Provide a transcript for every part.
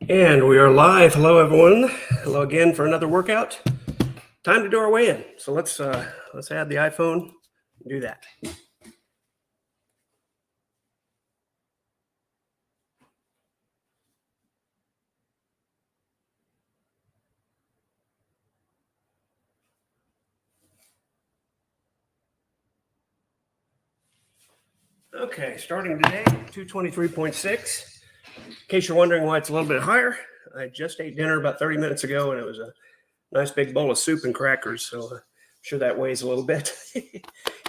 And we are live. Hello, everyone. Hello again for another workout. Time to do our weigh-in. So let's add the iPhone and do that. Okay, starting today, 223.6. In case you're wondering why it's a little bit higher, I just ate dinner about 30 minutes ago, and it was a nice big bowl of soup and crackers. So I'm sure that weighs a little bit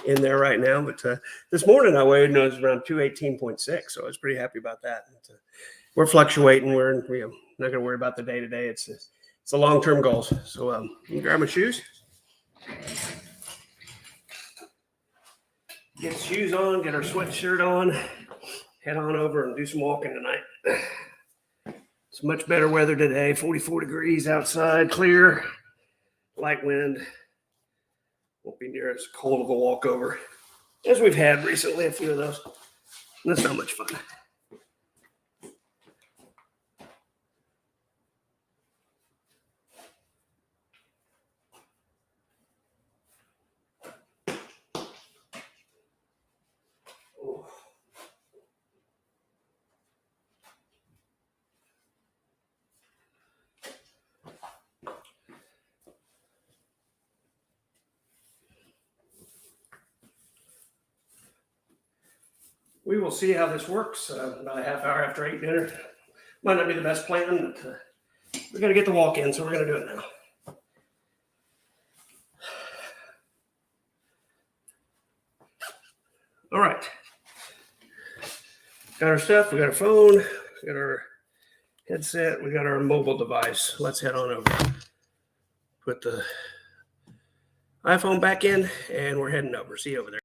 in there right now. But this morning I weighed and it was around 218.6. So I was pretty happy about that. We're fluctuating. We're not going to worry about the day to day. It's the long-term goals. So you grab my shoes. Get the shoes on, get our sweatshirt on, head on over and do some walking tonight. It's much better weather today, 44 degrees outside, clear, light wind. Won't be near as cold of a walkover as we've had recently, a few of those. That's not much fun. We will see how this works about a half hour after I eat dinner. Might not be the best plan, but we got to get the walk in, so we're going to do it now. All right. Got our stuff. We got our phone. We got our headset. We got our mobile device. Let's head on over. Put the iPhone back in, and we're heading over. See you over there.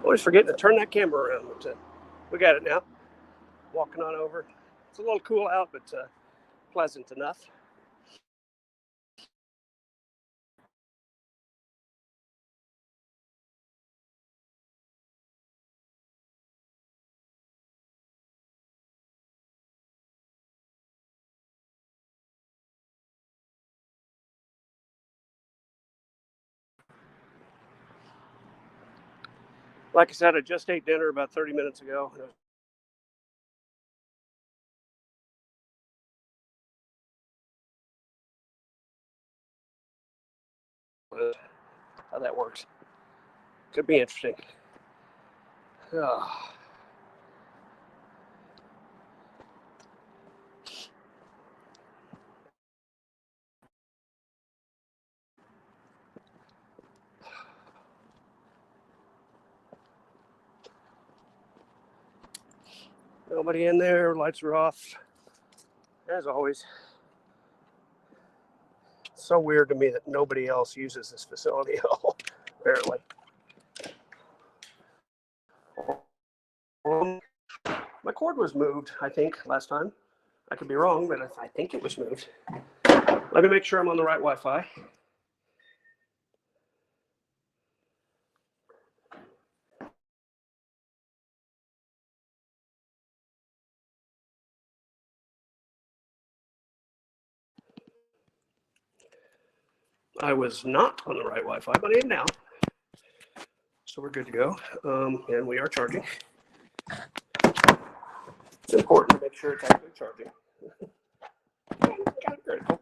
Always forgetting to turn that camera around. But, we got it now. Walking on over. It's a little cool out, but pleasant enough. Like I said, I just ate dinner about 30 minutes ago. How that works. Could be interesting. Oh. Nobody in there. Lights are off. As always. It's so weird to me that nobody else uses this facility at all, apparently. My cord was moved, I think, last time. I could be wrong, but I think it was moved. Let me make sure I'm on the right Wi-Fi. I was not on the right Wi-Fi, but I am now. So we're good to go. And we are charging. It's important to make sure it's actually charging. Kind of critical.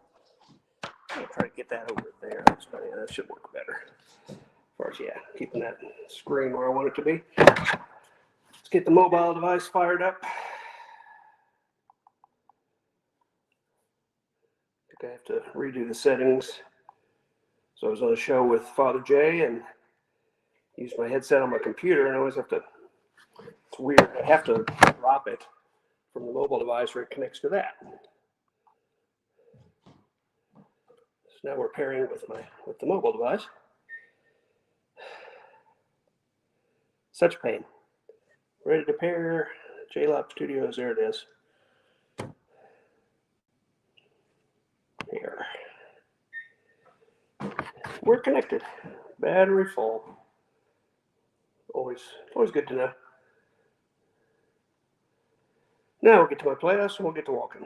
I'm going to try to get that over there. That should work better. As far as, keeping that screen where I want it to be. Let's get the mobile device fired up. I think I have to redo the settings. So I was on a show with Father Jay and used my headset on my computer, and I always have to, it's weird, I have to drop it from the mobile device where it connects to that. So now we're pairing with the mobile device. Such pain. Ready to pair. JLab Studios, there it is. We're connected. Battery full. Always good to know. Now we'll get to my playhouse and we'll get to walking.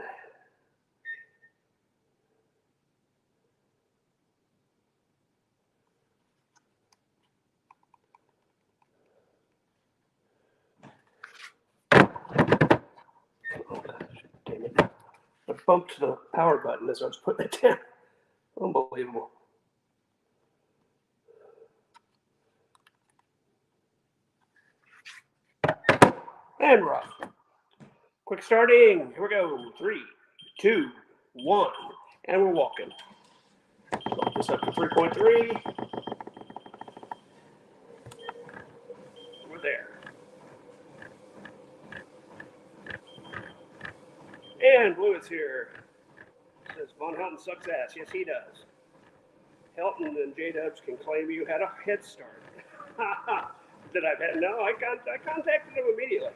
Oh gosh, dang it. I bumped the power button as I was putting it down. Unbelievable. And we're off. Quick starting. Here we go. 3, 2, 1. And we're walking. Bump this up to 3.3. We're there. And Blue is here. Says Von Helton sucks ass. Yes, he does. Helton and J-Dubs can claim you had a head start. Did I? No, I contacted him immediately.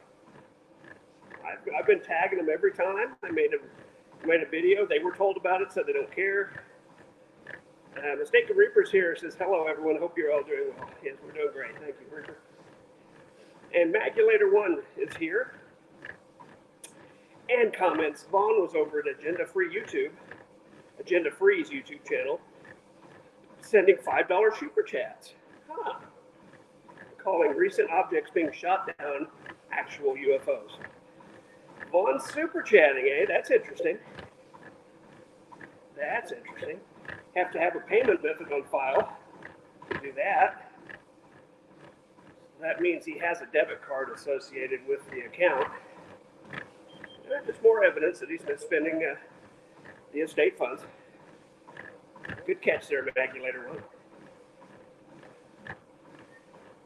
I've been tagging them every time. I made a video. They were told about it, so they don't care. Mistaken Reaper's here. Says hello, everyone. Hope you're all doing well. Yes, we're doing great. Thank you, Reaper. And Magulator 1 is here. And comments. Vaughn was over at Agenda Free's YouTube channel, sending $5 super chats. Huh. Calling recent objects being shot down actual UFOs. Vaughn super chatting, eh? That's interesting. That's interesting. Have to have a payment method on file to do that. That means he has a debit card associated with the account. There's more evidence that he's been spending the estate funds. Good catch there, Magulator 1.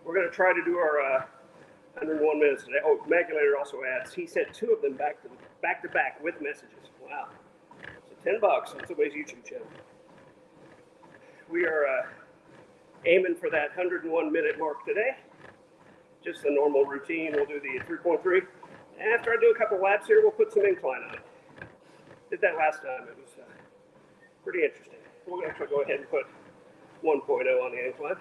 We're going to try to do our 101 minutes today. Oh, Magulator also adds, he sent 2 of them back to back with messages. Wow. So $10 on somebody's YouTube channel. We are aiming for that 101 minute mark today. Just the normal routine. We'll do the 3.3. After I do a couple laps here, we'll put some incline on it. Did that last time. It was pretty interesting. We'll actually go ahead and put 1.0 on the incline.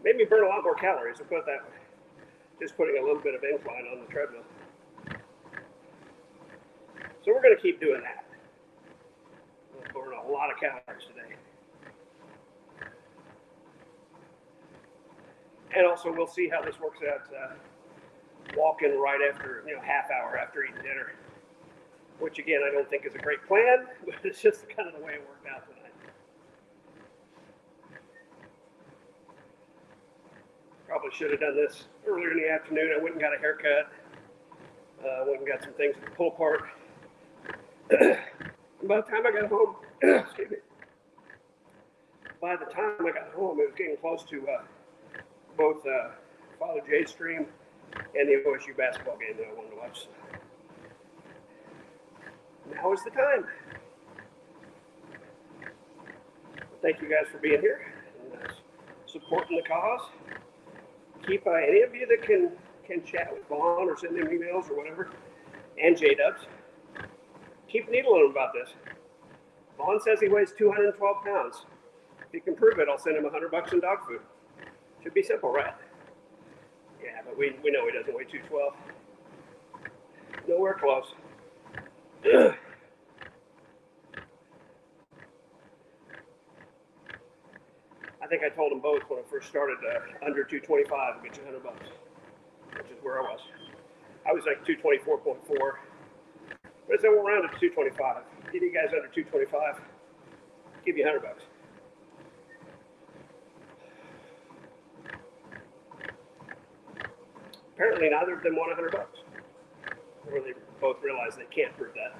Made me burn a lot more calories, I'll put it that way. Just putting a little bit of incline on the treadmill. So we're going to keep doing that. We'll burn a lot of calories today. And also, we'll see how this works out walking right after, half hour after eating dinner. Which, again, I don't think is a great plan, but it's just kind of the way it worked out tonight. Probably should have done this earlier in the afternoon. I went and got a haircut. Went and got some things to pull apart. By the time I got home, excuse me. By the time I got home, it was getting close to both Father Jay's stream and the OSU basketball game that I wanted to watch. Now is the time. Thank you guys for being here and supporting the cause. Keep any of you that can chat with Vaughn or send him emails or whatever, and J-Dubs, keep needling him about this. Vaughn says he weighs 212 pounds. If he can prove it, I'll send him $100 in dog food. Should be simple, right? Yeah, but we know he doesn't weigh 212. Nowhere close. I think I told them both when I first started under 225 I'll get you $100, which is where I was. I was like 224.4. But so we'll round it to 225. Get you guys under 225, give you $100. Apparently neither of them want $100. Or they both realize they can't prove that.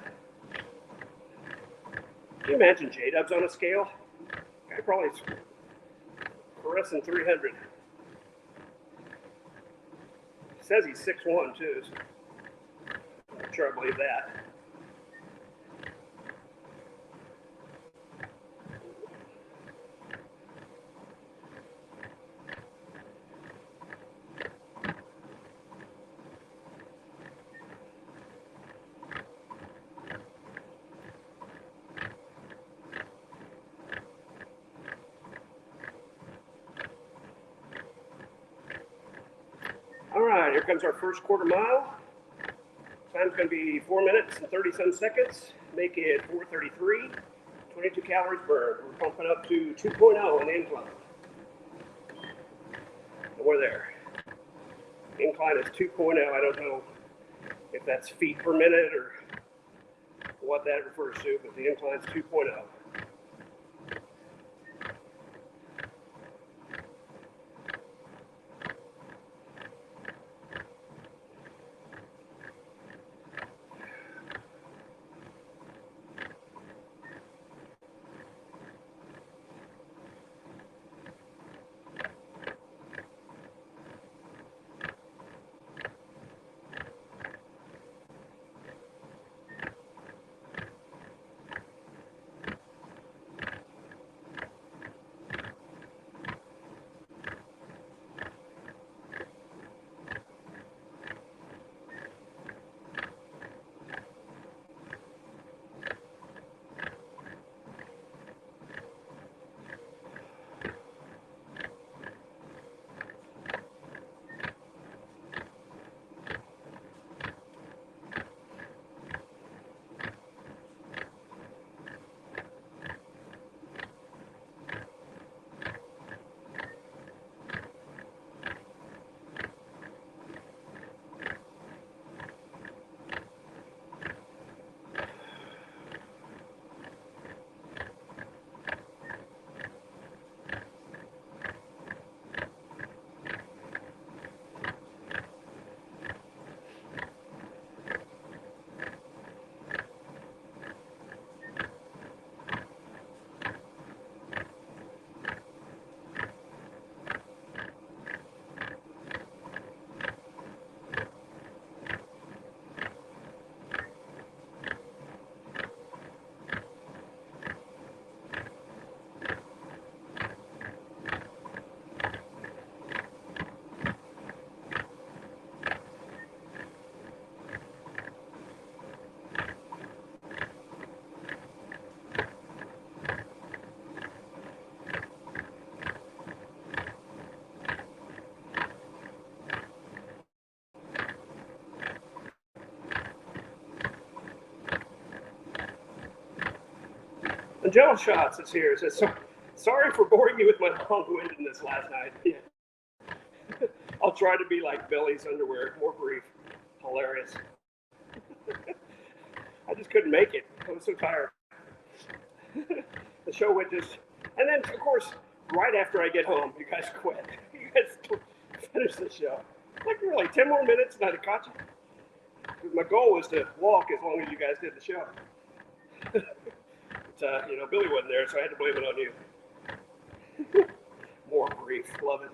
Can you imagine J-Dubs on a scale? Guy probably caressing 300. He says he's 6'1" too, so I'm not sure I believe that. right, here comes our first quarter mile. Time's going to be 4 minutes and 30-some seconds. Make it 4:33. 22 calories burned. We're pumping up to 2.0 on the incline. And we're there. Incline is 2.0. I don't know if that's feet per minute or what that refers to, but the incline is 2.0. And Jello Shots is here. It says, sorry for boring you with my long-windedness last night. Yeah. I'll try to be like Billy's underwear, more brief. Hilarious. I just couldn't make it. I was so tired. The show went just... And then, of course, right after I get home, you guys quit. You guys finish the show. Like, we were like 10 more minutes and I'd have caught you. My goal was to walk as long as you guys did the show. But, Billy wasn't there, so I had to blame it on you. More brief. Love it.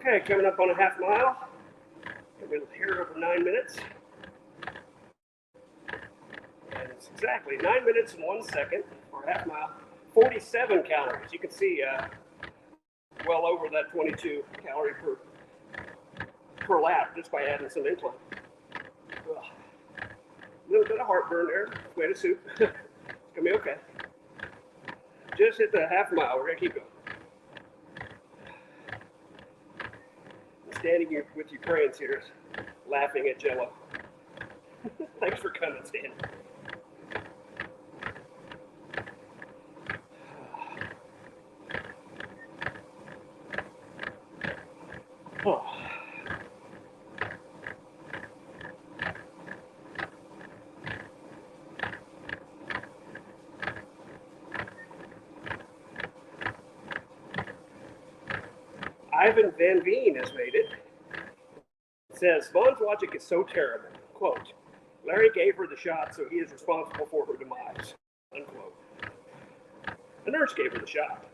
Okay, coming up on a half mile. We're here over 9 minutes. And it's exactly 9 minutes and 1 second for a half mile. 47 calories. You can see well over that 22 calorie per lap just by adding some incline. Ugh. A little bit of heartburn there. Tomato soup. It's gonna be okay. Just hit the half mile. We're gonna keep going. Standing with Ukrainians here is laughing at Jello. Thanks for coming, Stan. Oh. Ivan Van Veen has made it. It says, Vaughn's logic is so terrible. Quote, Larry gave her the shot, so he is responsible for her demise. Unquote. The nurse gave her the shot.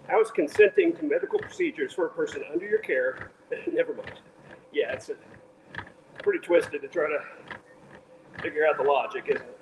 How is consenting to medical procedures for a person under your care? Never mind. Yeah, it's pretty twisted to try to figure out the logic, isn't it?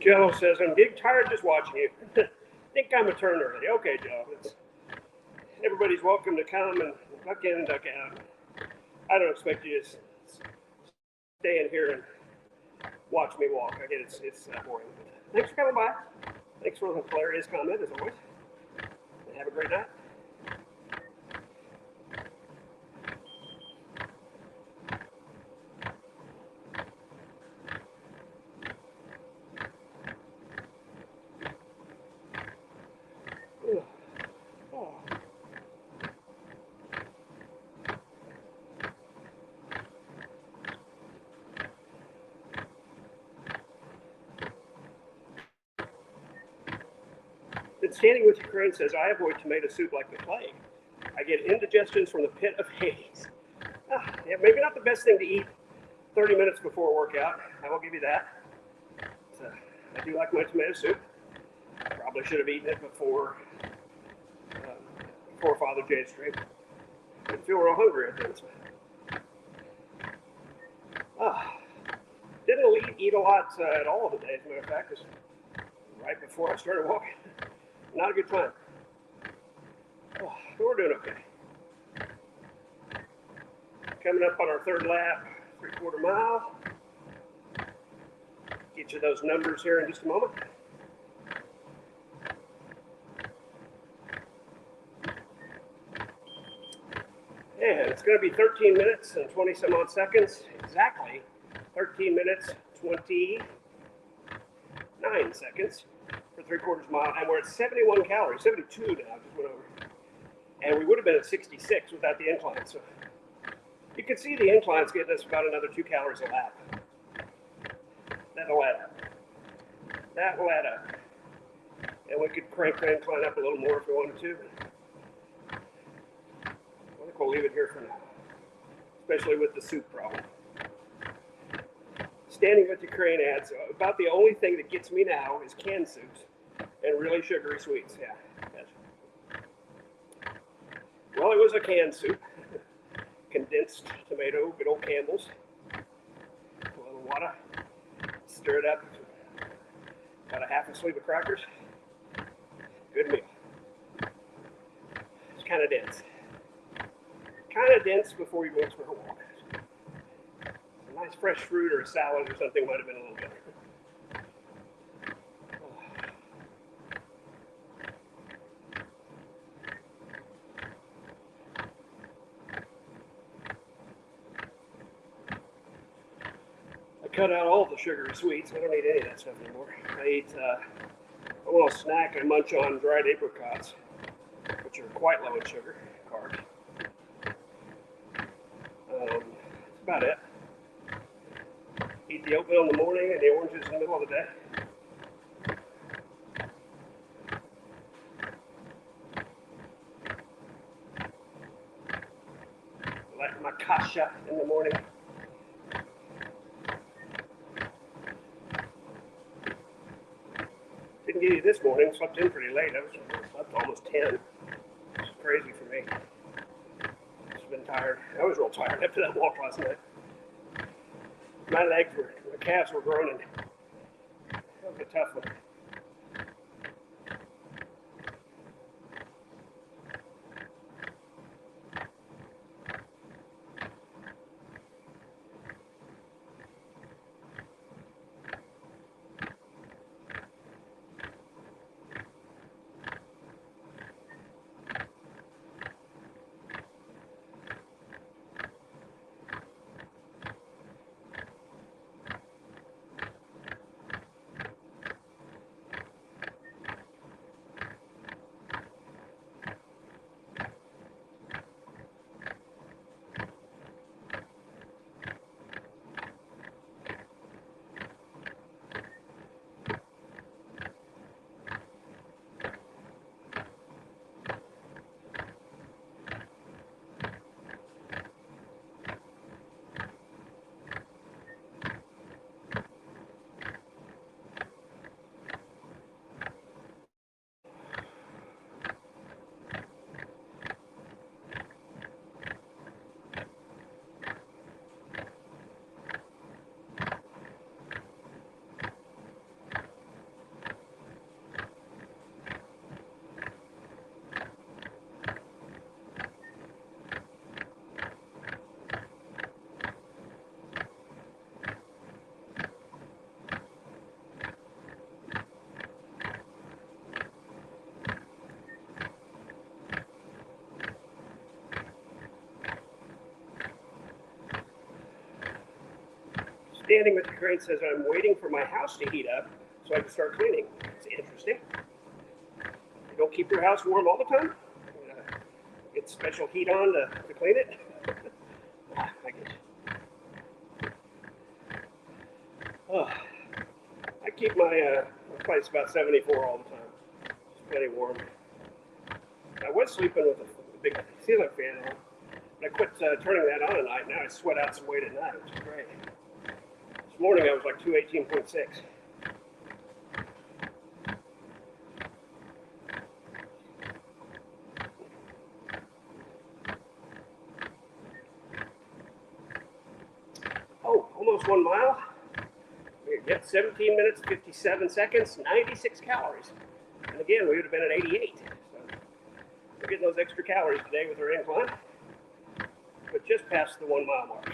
Joe says, I'm getting tired just watching you. Think I'm a turn early. Okay, Joe. Everybody's welcome to come and duck in and duck out. I don't expect you to stay in here and watch me walk. I get it's boring. But thanks for coming by. Thanks for the hilarious comment, as always. And have a great night. Standing with Ukraine says, I avoid tomato soup like the plague. I get indigestions from the pit of Hades. Yeah, maybe not the best thing to eat 30 minutes before a workout. I will give you that. But, I do like my tomato soup. Probably should have eaten it before Father Jay's stream. Didn't feel real hungry at this. Didn't eat a lot at all today, as a matter of fact, because right before I started walking. Not a good time. But we're doing okay. Coming up on our third lap, 3/4 mile. Get you those numbers here in just a moment. And it's going to be 13 minutes and 20 some odd seconds. Exactly 13 minutes, 29 seconds. For 3/4 mile, and we're at 71 calories, 72 now, just went over. And we would have been at 66 without the incline. So you can see the incline's getting us about another 2 calories a lap. That'll add up. That will add up. And we could crank the incline up a little more if we wanted to. I think we'll leave it here for now, especially with the soup problem. Standing with Ukraine adds, about the only thing that gets me now is canned soups and really sugary sweets. Yeah. Well, it was a canned soup. Condensed tomato, good old Campbell's. A little water. Stir it up. About a half a sleeve of crackers. Good meal. It's kind of dense. Kind of dense before you go for a walk. A nice fresh fruit or a salad or something might have been a little better. Cut out all the sugary sweets. I don't eat any of that stuff anymore. I eat a little snack I munch on dried apricots, which are quite low in sugar, carbs. That's about it. Eat the oatmeal in the morning and the oranges in the middle of the day. Like my kasha in the morning. Didn't get you this morning, slept in pretty late. I slept almost 10. It's crazy for me. Just been tired. I was real tired after that walk last night. My calves were groaning. That was a tough one. Standing with the crane says I'm waiting for my house to heat up so I can start cleaning. It's interesting. You don't keep your house warm all the time? Get special heat on to clean it? I get you. Oh, I keep my place about 74 all the time. It's plenty warm. I was sleeping with a big ceiling fan on, but I quit turning that on at night. Now I sweat out some weight at night, which is great. This morning I was like 218.6. Oh, almost 1 mile. We get 17 minutes, 57 seconds, 96 calories. And again, we would have been at 88. So we're getting those extra calories today with our incline. But just past the 1 mile mark.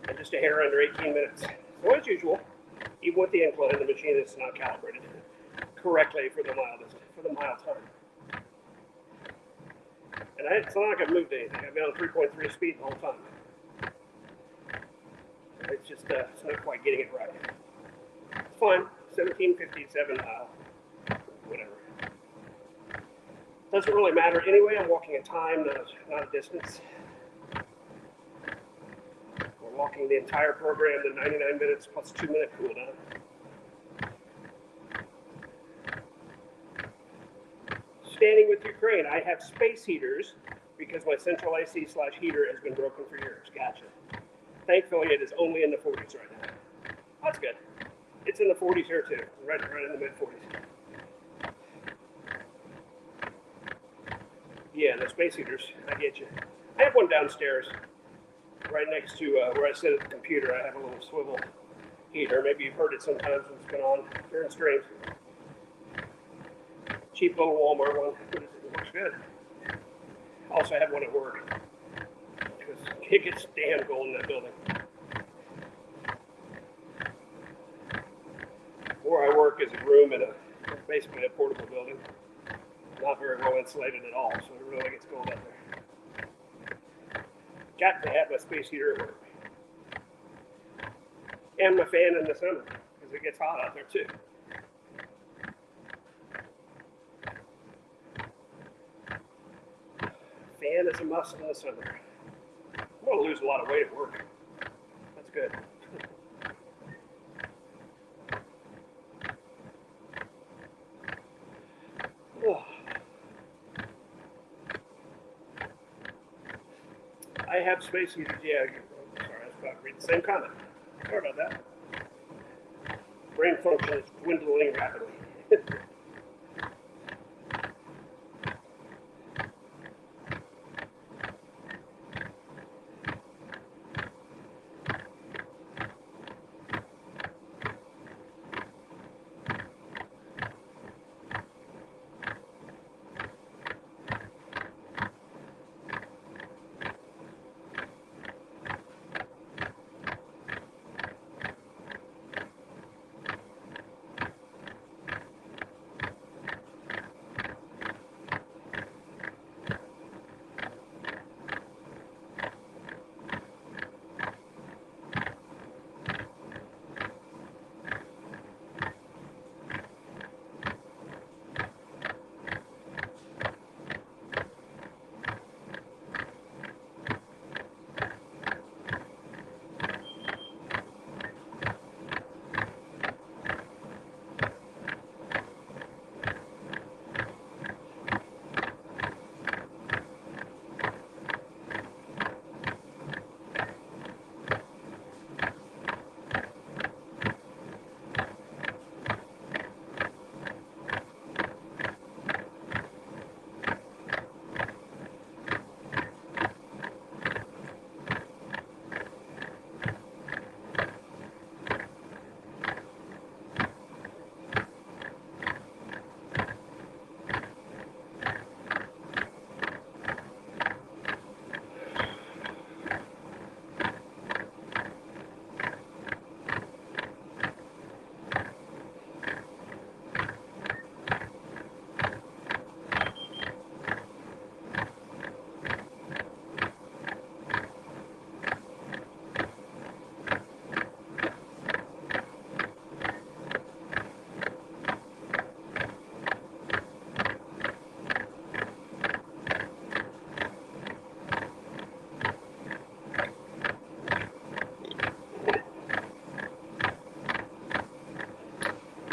And just a hair under 18 minutes. So as usual, even with the incline, the machine is not calibrated correctly for the mile time. And it's not like I've moved anything. I've been on 3.3 speed the whole time. It's just it's not quite getting it right. It's fine. 17:57 mile, whatever. Doesn't really matter anyway. I'm walking a time, not a distance. Walking the entire program to 99 minutes plus 2-minute cool down. Standing with your crane, I have space heaters because my central AC/heater has been broken for years. Gotcha. Thankfully, it is only in the 40s right now. That's good. It's in the 40s here too, right in the mid 40s. Yeah, the space heaters, I get you. I have one downstairs. Right next to where I sit at the computer, I have a little swivel heater. Maybe you've heard it sometimes when it's been on during streams. Cheap little Walmart one, but it works good. Also, I have one at work because it gets damn cold in that building. in basically a portable building. Not very well insulated at all, so it really gets cold out there. Got to have my space heater at work. And my fan in the summer, because it gets hot out there too. Fan is a must in the summer. I'm going to lose a lot of weight at work. That's good. I have space heaters. Yeah, sorry, I was about to read the same comment. Sorry about that. Brain function is dwindling rapidly.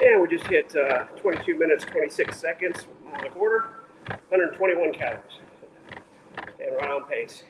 And we just hit 22 minutes, 26 seconds on the quarter, 121 calories. Staying right on pace.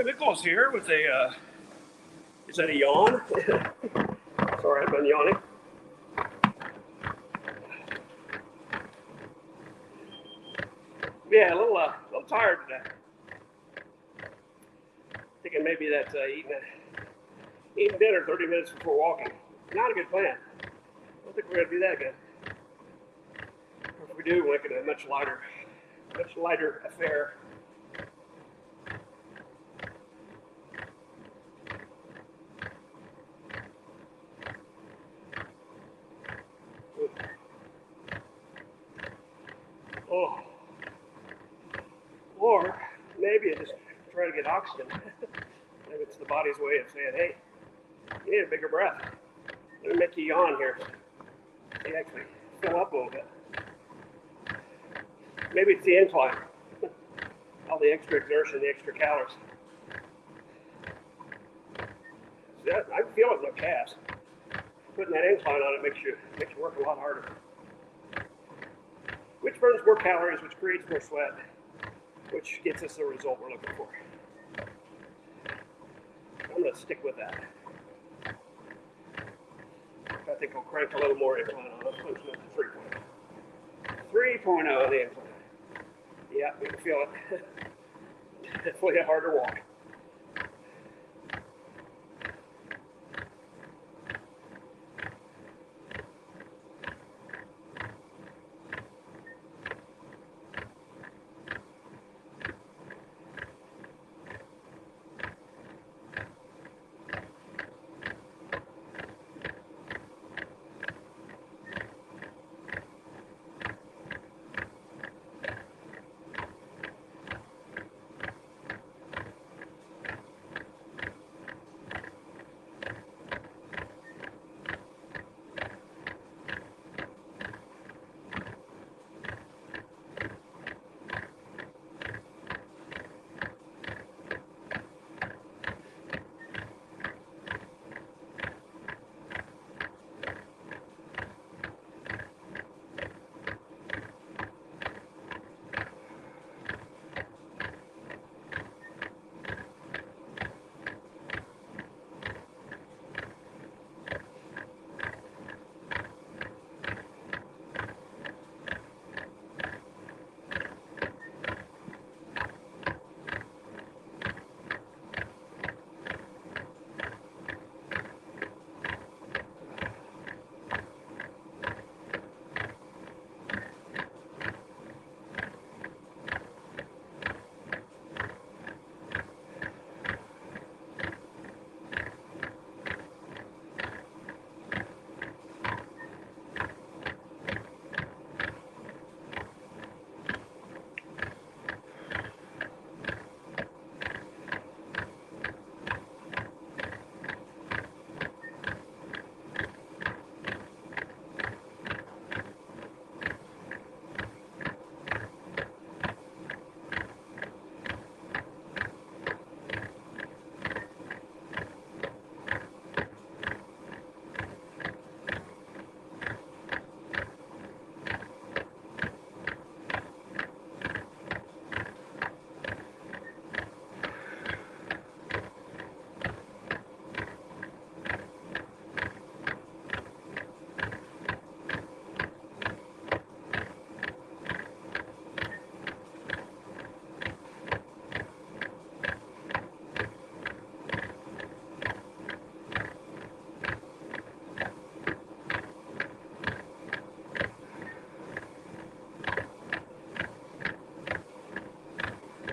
Nichols here with a, is that a yawn? Sorry, I've been yawning. Yeah, a little tired today. Thinking maybe that's eating dinner 30 minutes before walking. Not a good plan. I don't think we're going to do that again. Or if we do, we'll make it a much lighter affair. Oh. Or maybe I just try to get oxygen. Maybe it's the body's way of saying, hey, you need a bigger breath. Let me make you yawn here. You actually fill up a little bit. Maybe it's the incline. All the extra exertion, the extra calories. I can feel it in my calves. Putting that incline on it makes you work a lot harder. Which burns more calories, which creates more sweat, which gets us the result we're looking for. I'm going to stick with that. I think I'll crank a little more incline on. Let's punch it up to 3.0. 3.0 on the incline. Yeah, you can feel it. Definitely a harder walk.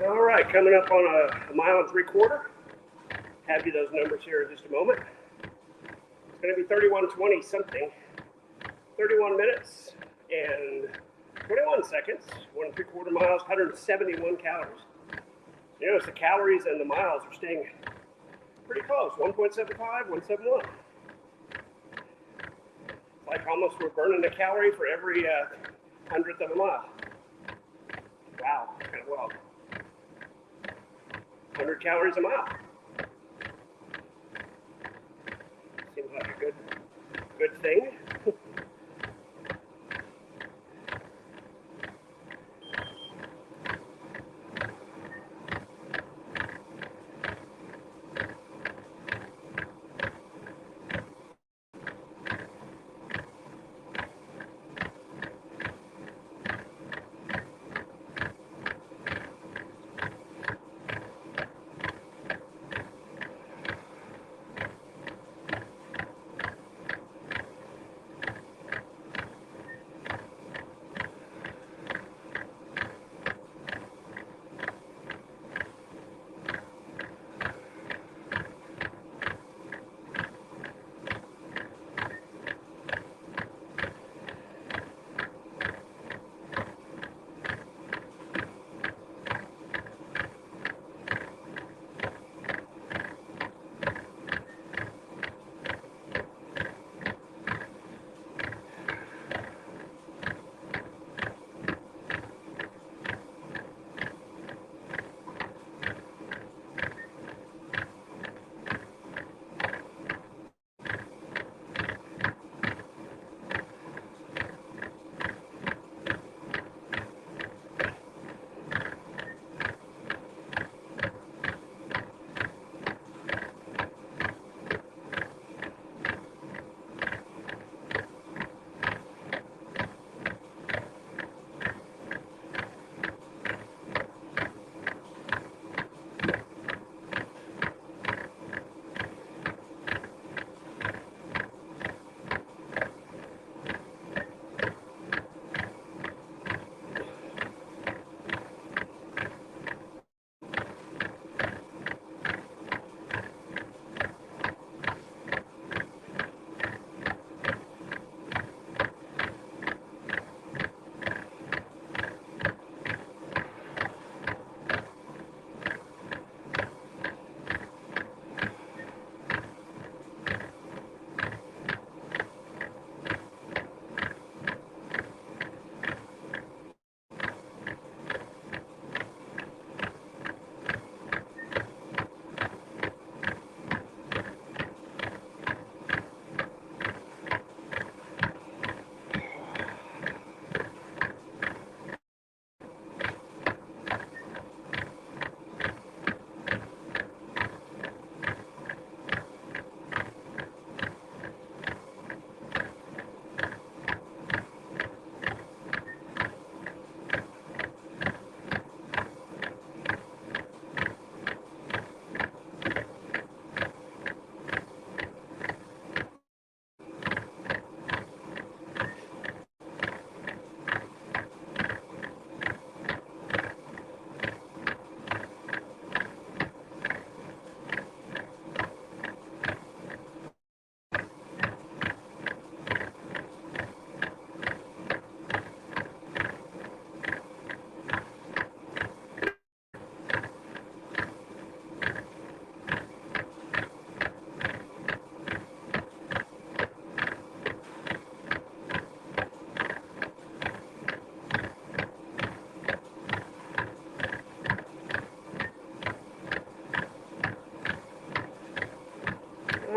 All right, coming up on a 1.75 miles. Have you those numbers here in just a moment. It's going to be 31:20 something. 31 minutes and 21 seconds. 1.75 miles, 171 calories. You notice the calories and the miles are staying pretty close. 1.75, 171. Like almost we're burning a calorie for every 100th of a mile. Wow, that's kind of wild. 100 calories a mile. Seems like a good thing.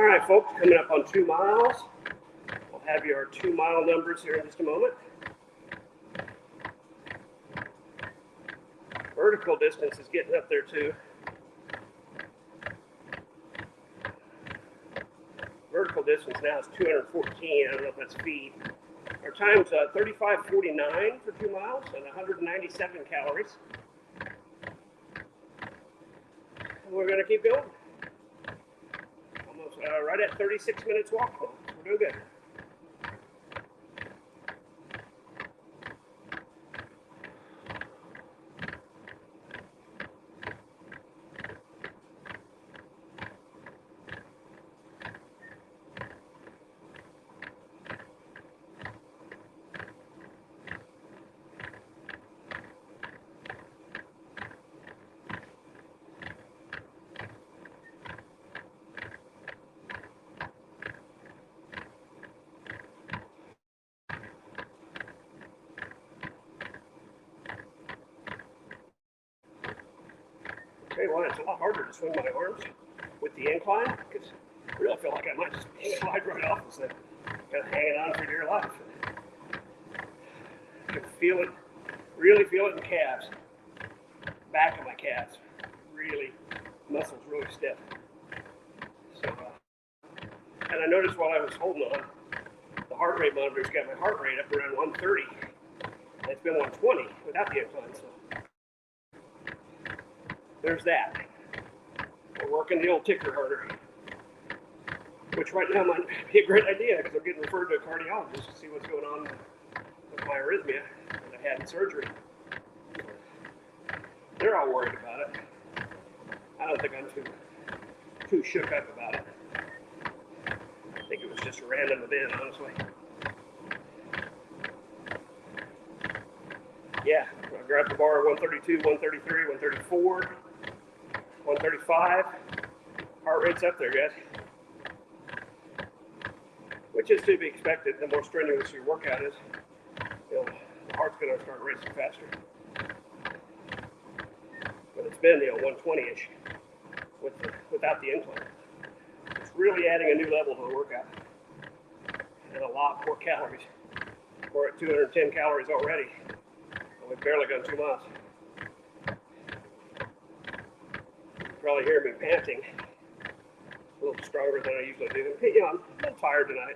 All right, folks, coming up on 2 miles. We'll have your 2 mile numbers here in just a moment. Vertical distance is getting up there too. Vertical distance now is 214. I don't know if that's feet. Our time's 35:49 for 2 miles and 197 calories. And we're going to keep going. Almost right at 36 minutes walk now. We're doing good. Tell you what, it's a lot harder to swing my arms with the incline because I really feel like I might just slide right off instead of kind of hanging on for dear life. I can feel it, really feel it in the calves, back of my calves, really, muscles really stiff. So, and I noticed while I was holding on, the heart rate monitor's got my heart rate up around 130. And it's been 120 without the incline, so. There's that. We're working the old ticker harder, which right now might be a great idea because I'm getting referred to a cardiologist to see what's going on with my arrhythmia that I had in surgery. They're all worried about it. I don't think I'm too shook up about it. I think it was just a random event, honestly. Yeah, I grabbed the bar at 132, 133, 134. 135, heart rate's up there, guys. Which is to be expected. The more strenuous your workout is, the heart's going to start racing faster. But it's been 120-ish without the incline. It's really adding a new level to the workout. And a lot more calories. We're at 210 calories already. And we've barely gone 2 miles. Probably hear me panting a little stronger than I usually do. I'm a little tired tonight.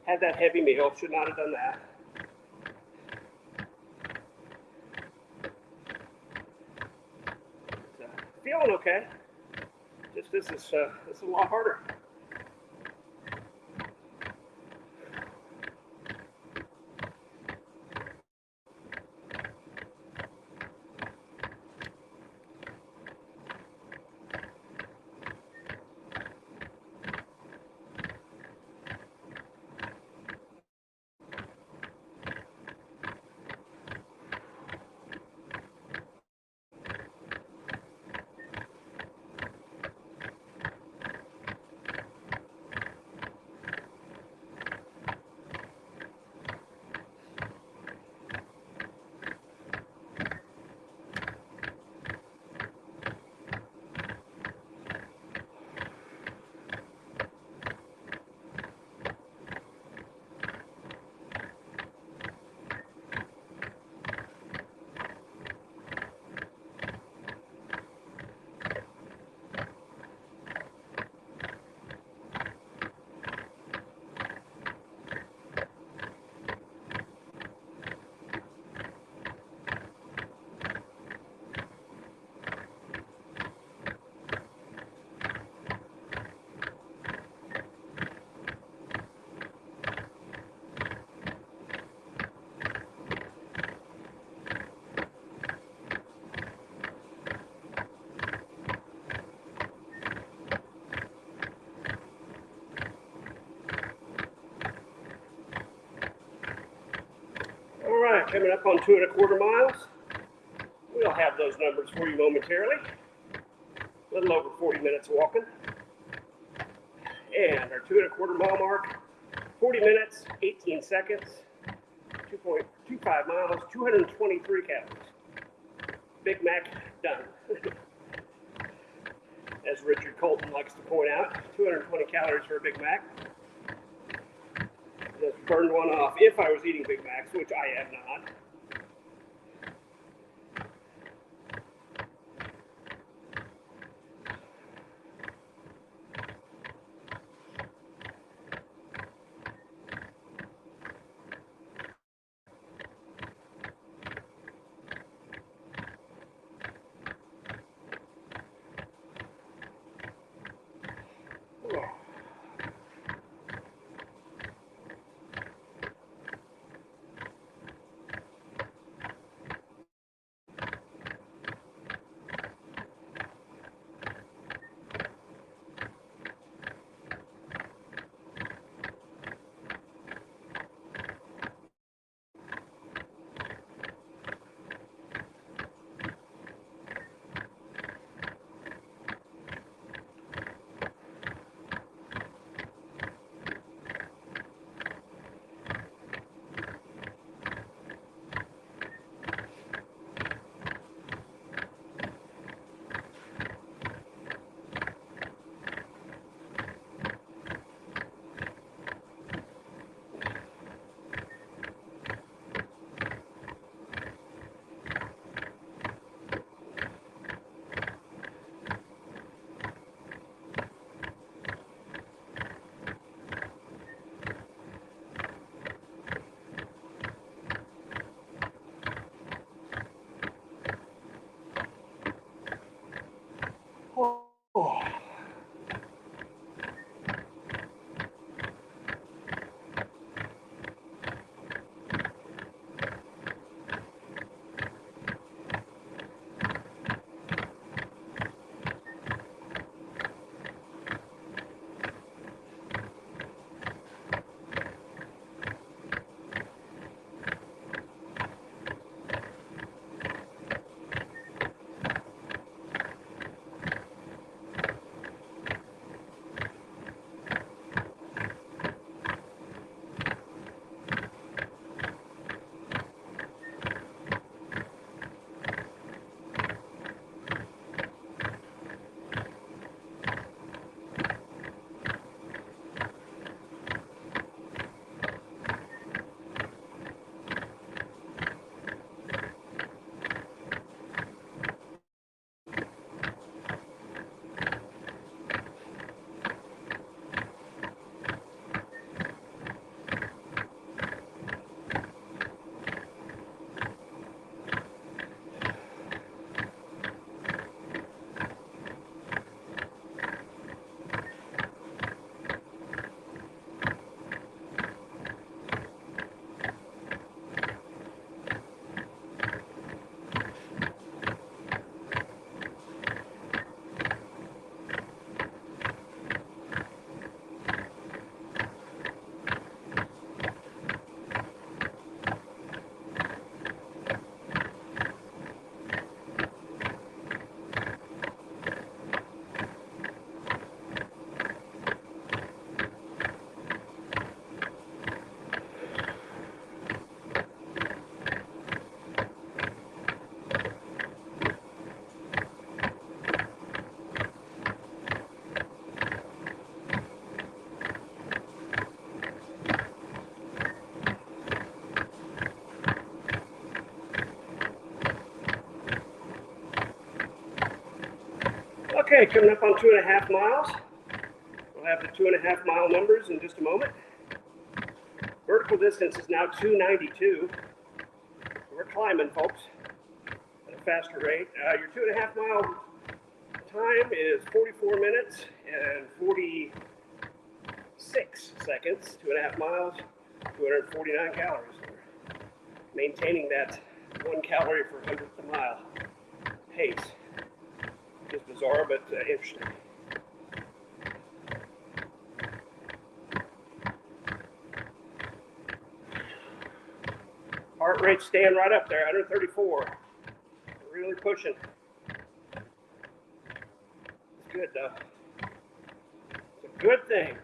Had that heavy meal, should not have done that. Feeling okay. Just this is a lot harder. Coming up on 2 1/4 miles. We'll have those numbers for you momentarily. A little over 40 minutes walking. And our 2 1/4 mile mark, 40 minutes, 18 seconds, 2.25 miles, 223 calories. Big Mac done. as Richard Colton likes to point out, 220 calories for a Big Mac. Just burned one off if I was eating Big Macs, which I am not. Oh. Okay, coming up on 2.5 miles. We'll have the 2.5 mile numbers in just a moment. Vertical distance is now 292. We're climbing, folks, at a faster rate. Your 2.5 mile time is 44 minutes and 46 seconds. 2.5 miles, 249 calories. We're maintaining that 1 calorie per 100th a mile pace. Just bizarre, but interesting. Heart rate staying right up there, 134. Really pushing. It's good though. It's a good thing.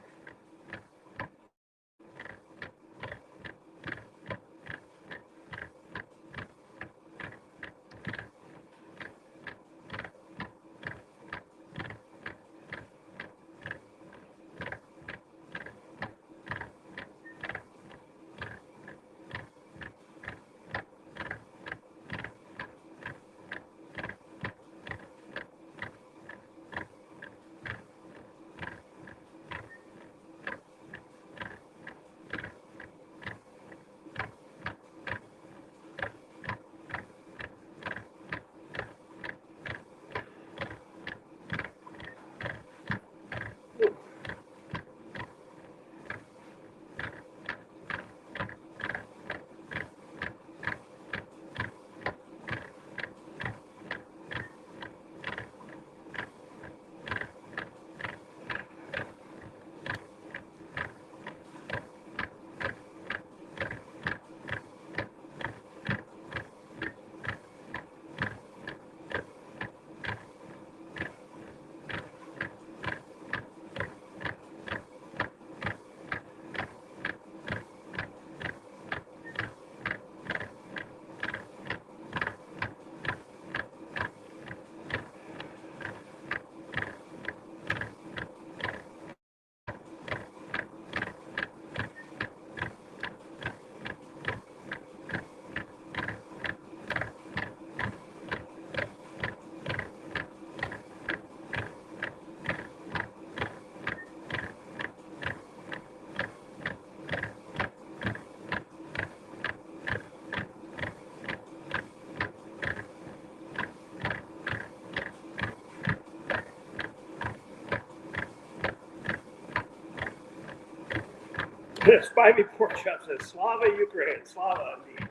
Spivey Pork Chop says, Slava, Ukraine. Slava, indeed.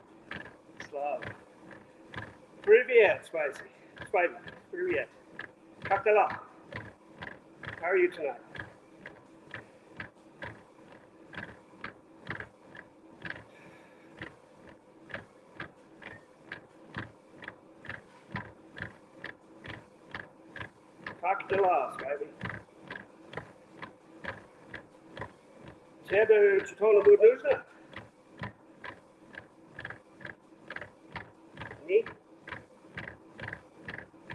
Slava. Привет, Spicy. Spivey. Привет. Как дела? How are you tonight? Как дела, Spivey? Тебе что-нибудь нужно? Нет?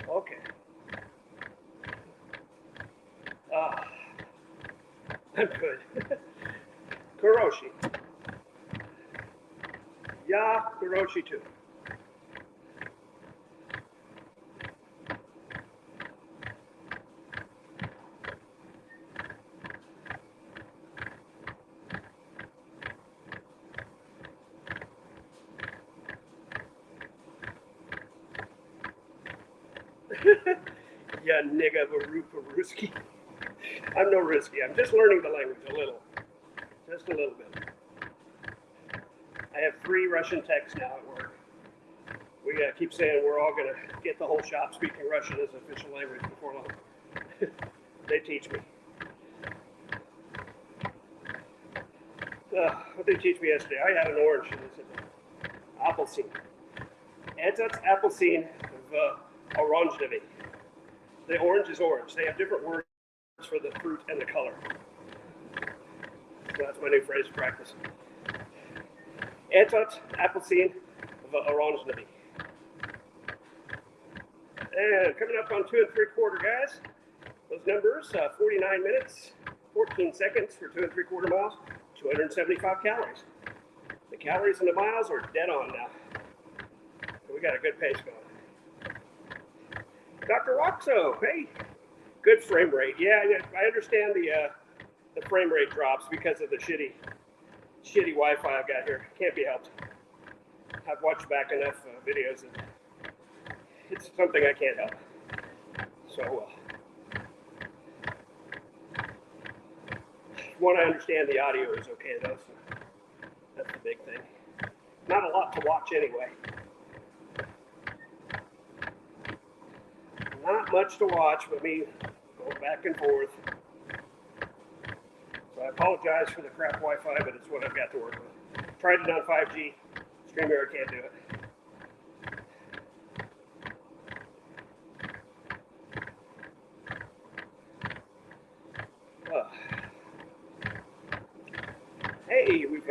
Okay. I'm good. Kuroshi. Yeah, Kuroshi too. Yeah, nigga, Ruski. I'm no Ruski. I'm just learning the language a little. Just a little bit. I have 3 Russian techs now at work. We keep saying we're all going to get the whole shop speaking Russian as official language before long. They teach me. What did they teach me yesterday? I had an orange. And they said, appelsine. Этот appelsine в оранжевый. The orange is orange. They have different words for the fruit and the color. So that's my new phrase for practice. Этот appelsine в оранжевый. And coming up on 2 3/4, guys. Those numbers, 49 minutes, 14 seconds for 2 3/4 miles, 275 calories. The calories and the miles are dead on now. So we got a good pace going. Dr. Roxo, hey, good frame rate. Yeah, I understand the frame rate drops because of the shitty Wi-Fi I've got here. Can't be helped. I've watched back enough videos and it's something I can't help. So, one, I understand the audio is okay though, so that's the big thing. Not a lot to watch anyway. Not much to watch, but me going back and forth. So I apologize for the crap Wi-Fi, but it's what I've got to work with. Tried it on 5G. StreamYard can't do it. Hey, we've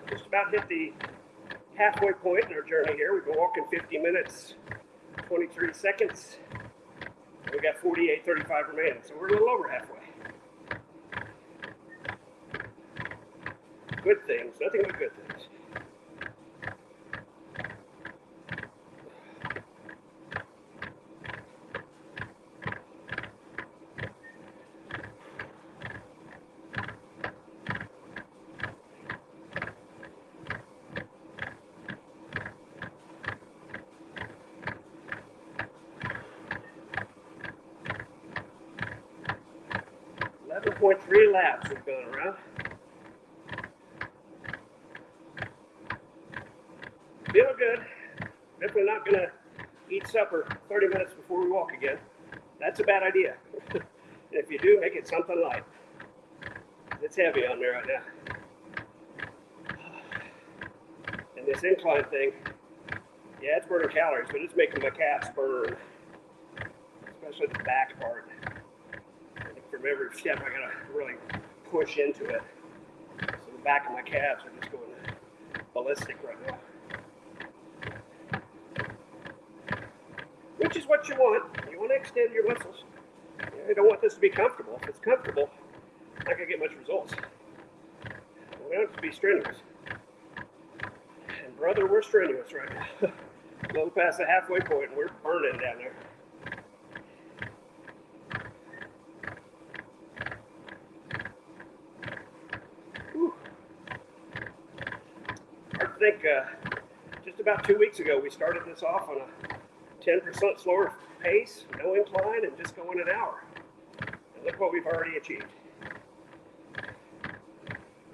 just about hit the halfway point in our journey here. We've been walking 50 minutes, 23 seconds. We got 48:35 remaining, so we're a little over halfway. Good things, nothing but good things. .3 laps we've gone around. Feeling good. Definitely not going to eat supper 30 minutes before we walk again. That's a bad idea. And if you do, make it something light. It's heavy on me right now. And this incline thing, yeah, it's burning calories, but it's making my calves burn. Especially the back part. From every step, I gotta really push into it. So the back of my calves are just going ballistic right now. Which is what you want. You want to extend your muscles. You don't want this to be comfortable. If it's comfortable, not gonna get much results. We don't have to be strenuous. And brother, we're strenuous right now. A little past the halfway point, and we're burning down there. I think just about 2 weeks ago, we started this off on a 10% slower pace, no incline, and just going an hour. And look what we've already achieved.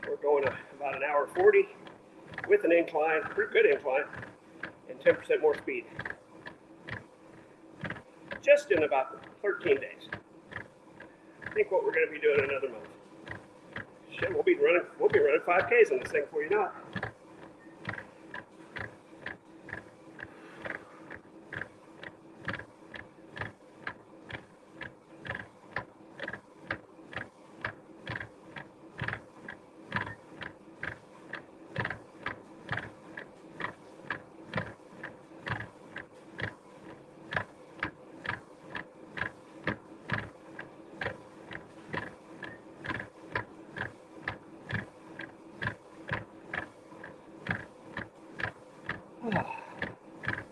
We're going about an hour 40 with an incline, pretty good incline, and 10% more speed. Just in about 13 days. I think what we're going to be doing another month. Shit, we'll be running 5Ks in this thing before you know it.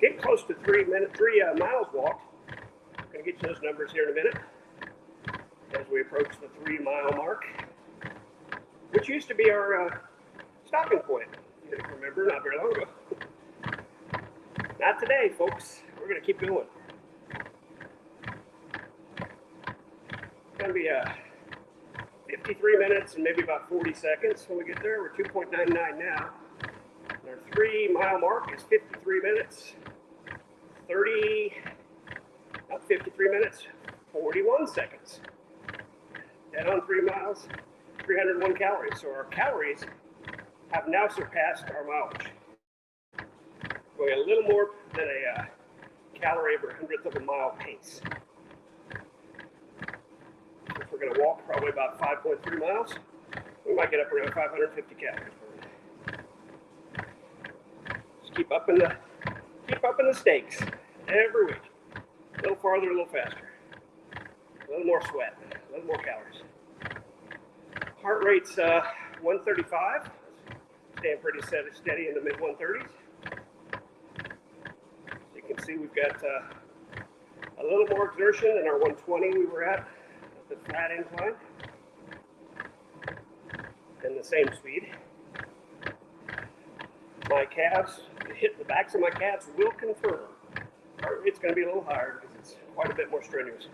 Get close to 3 miles walked. I'm going to get you those numbers here in a minute as we approach the 3 mile mark, which used to be our stopping point. You remember, not very long ago. Not today, folks. We're going to keep going. It's going to be 53 minutes and maybe about 40 seconds when we get there. We're 2.99 now. Our 3 mile mark is 53 minutes, 41 seconds. Dead on 3 miles, 301 calories. So our calories have now surpassed our mileage. Going a little more than a calorie per 100th of a mile pace. If we're going to walk probably about 5.3 miles, we might get up around 550 calories. Keep up in the stakes every week. A little farther, a little faster. A little more sweat, a little more calories. Heart rate's 135. Staying pretty steady in the mid 130s. As you can see, we've got a little more exertion than our 120 we were at the flat incline. And the same speed. My calves, hit the backs of my calves will confirm heart rate's going to be a little higher because it's quite a bit more strenuous.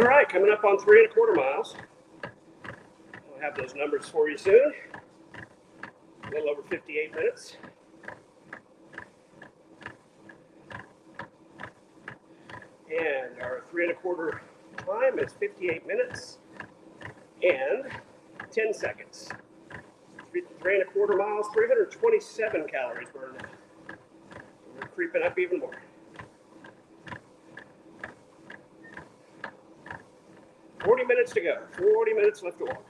All right, coming up on 3¼ miles. I'll have those numbers for you soon. A little over 58 minutes. And our 3¼ time is 58 minutes and 10 seconds. 3¼ miles, 327 calories burned. We're creeping up even more. 40 minutes to go. 40 minutes left to walk.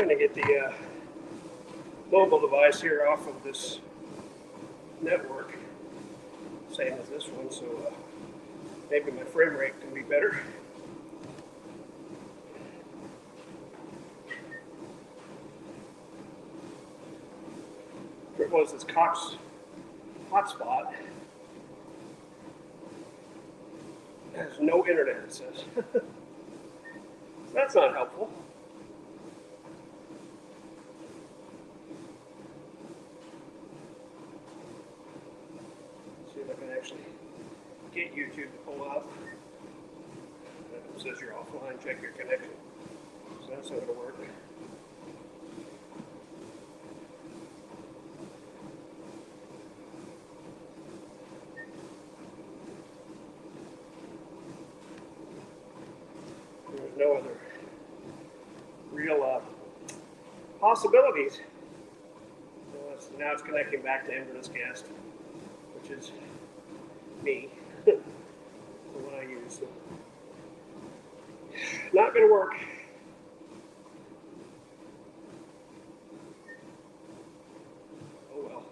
trying to get the mobile device here off of this network, same as this one, so maybe my frame rate can be better. It was this Cox hotspot. It has no internet, it says. That's not helpful. See if I can actually get YouTube to pull up. It says you're offline, check your connection. So that's not going to work. There's no other real possibilities. Now it's connecting back to Inverness Guest, which is me, the one I use. So not going to work. Oh well.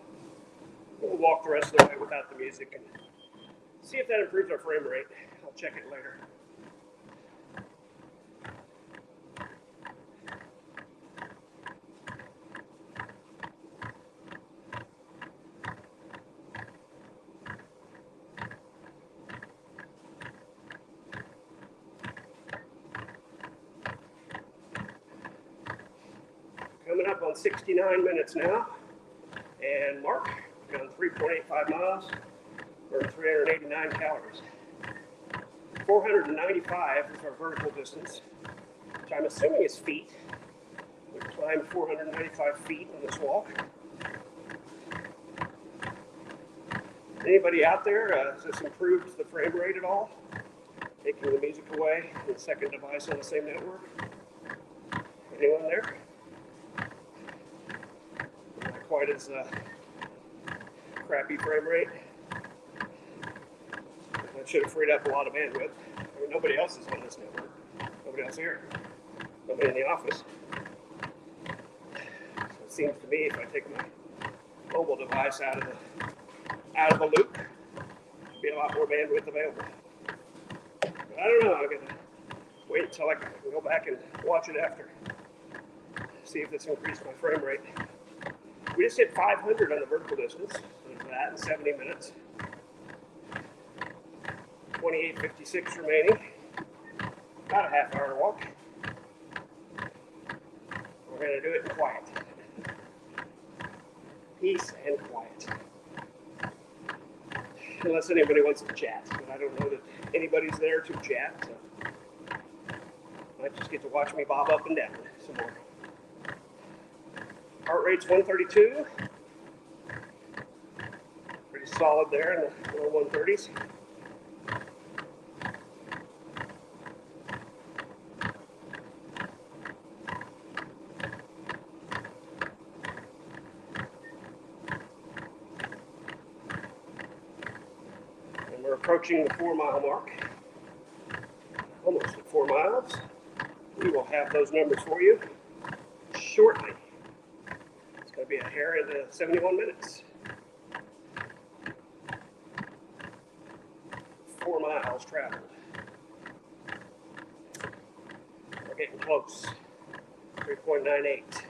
We'll walk the rest of the way without the music and see if that improves our frame rate. I'll check it later. Coming up on 69 minutes now, and Mark, gone 3.85 miles, or 389 calories. 495 is our vertical distance, which I'm assuming is feet. We've climbed 495 feet on this walk. Anybody out there, has this improved the frame rate at all? Taking the music away, and the second device on the same network? Anyone there? Not quite as crappy frame rate. That should have freed up a lot of bandwidth. I mean, nobody else is on this network. Nobody else here. Nobody in the office. So it seems to me if I take my mobile device out of the loop, there'll be a lot more bandwidth available. But I don't know. I'm gonna wait until I can go back and watch it after. See if this increased my frame rate. We just hit 500 on the vertical distance. So there's that in 70 minutes. 28:56 remaining. About a half hour walk. We're going to do it in quiet. Peace and quiet. Unless anybody wants to chat. But I don't know that anybody's there to chat. So might just get to watch me bob up and down some more. Heart rate's 132. Pretty solid there in the low 130s. And we're approaching the 4-mile mark. Almost at 4 miles. We will have those numbers for you shortly. Going to be a hair into 71 minutes. 4 miles traveled. We're getting close. 3.98.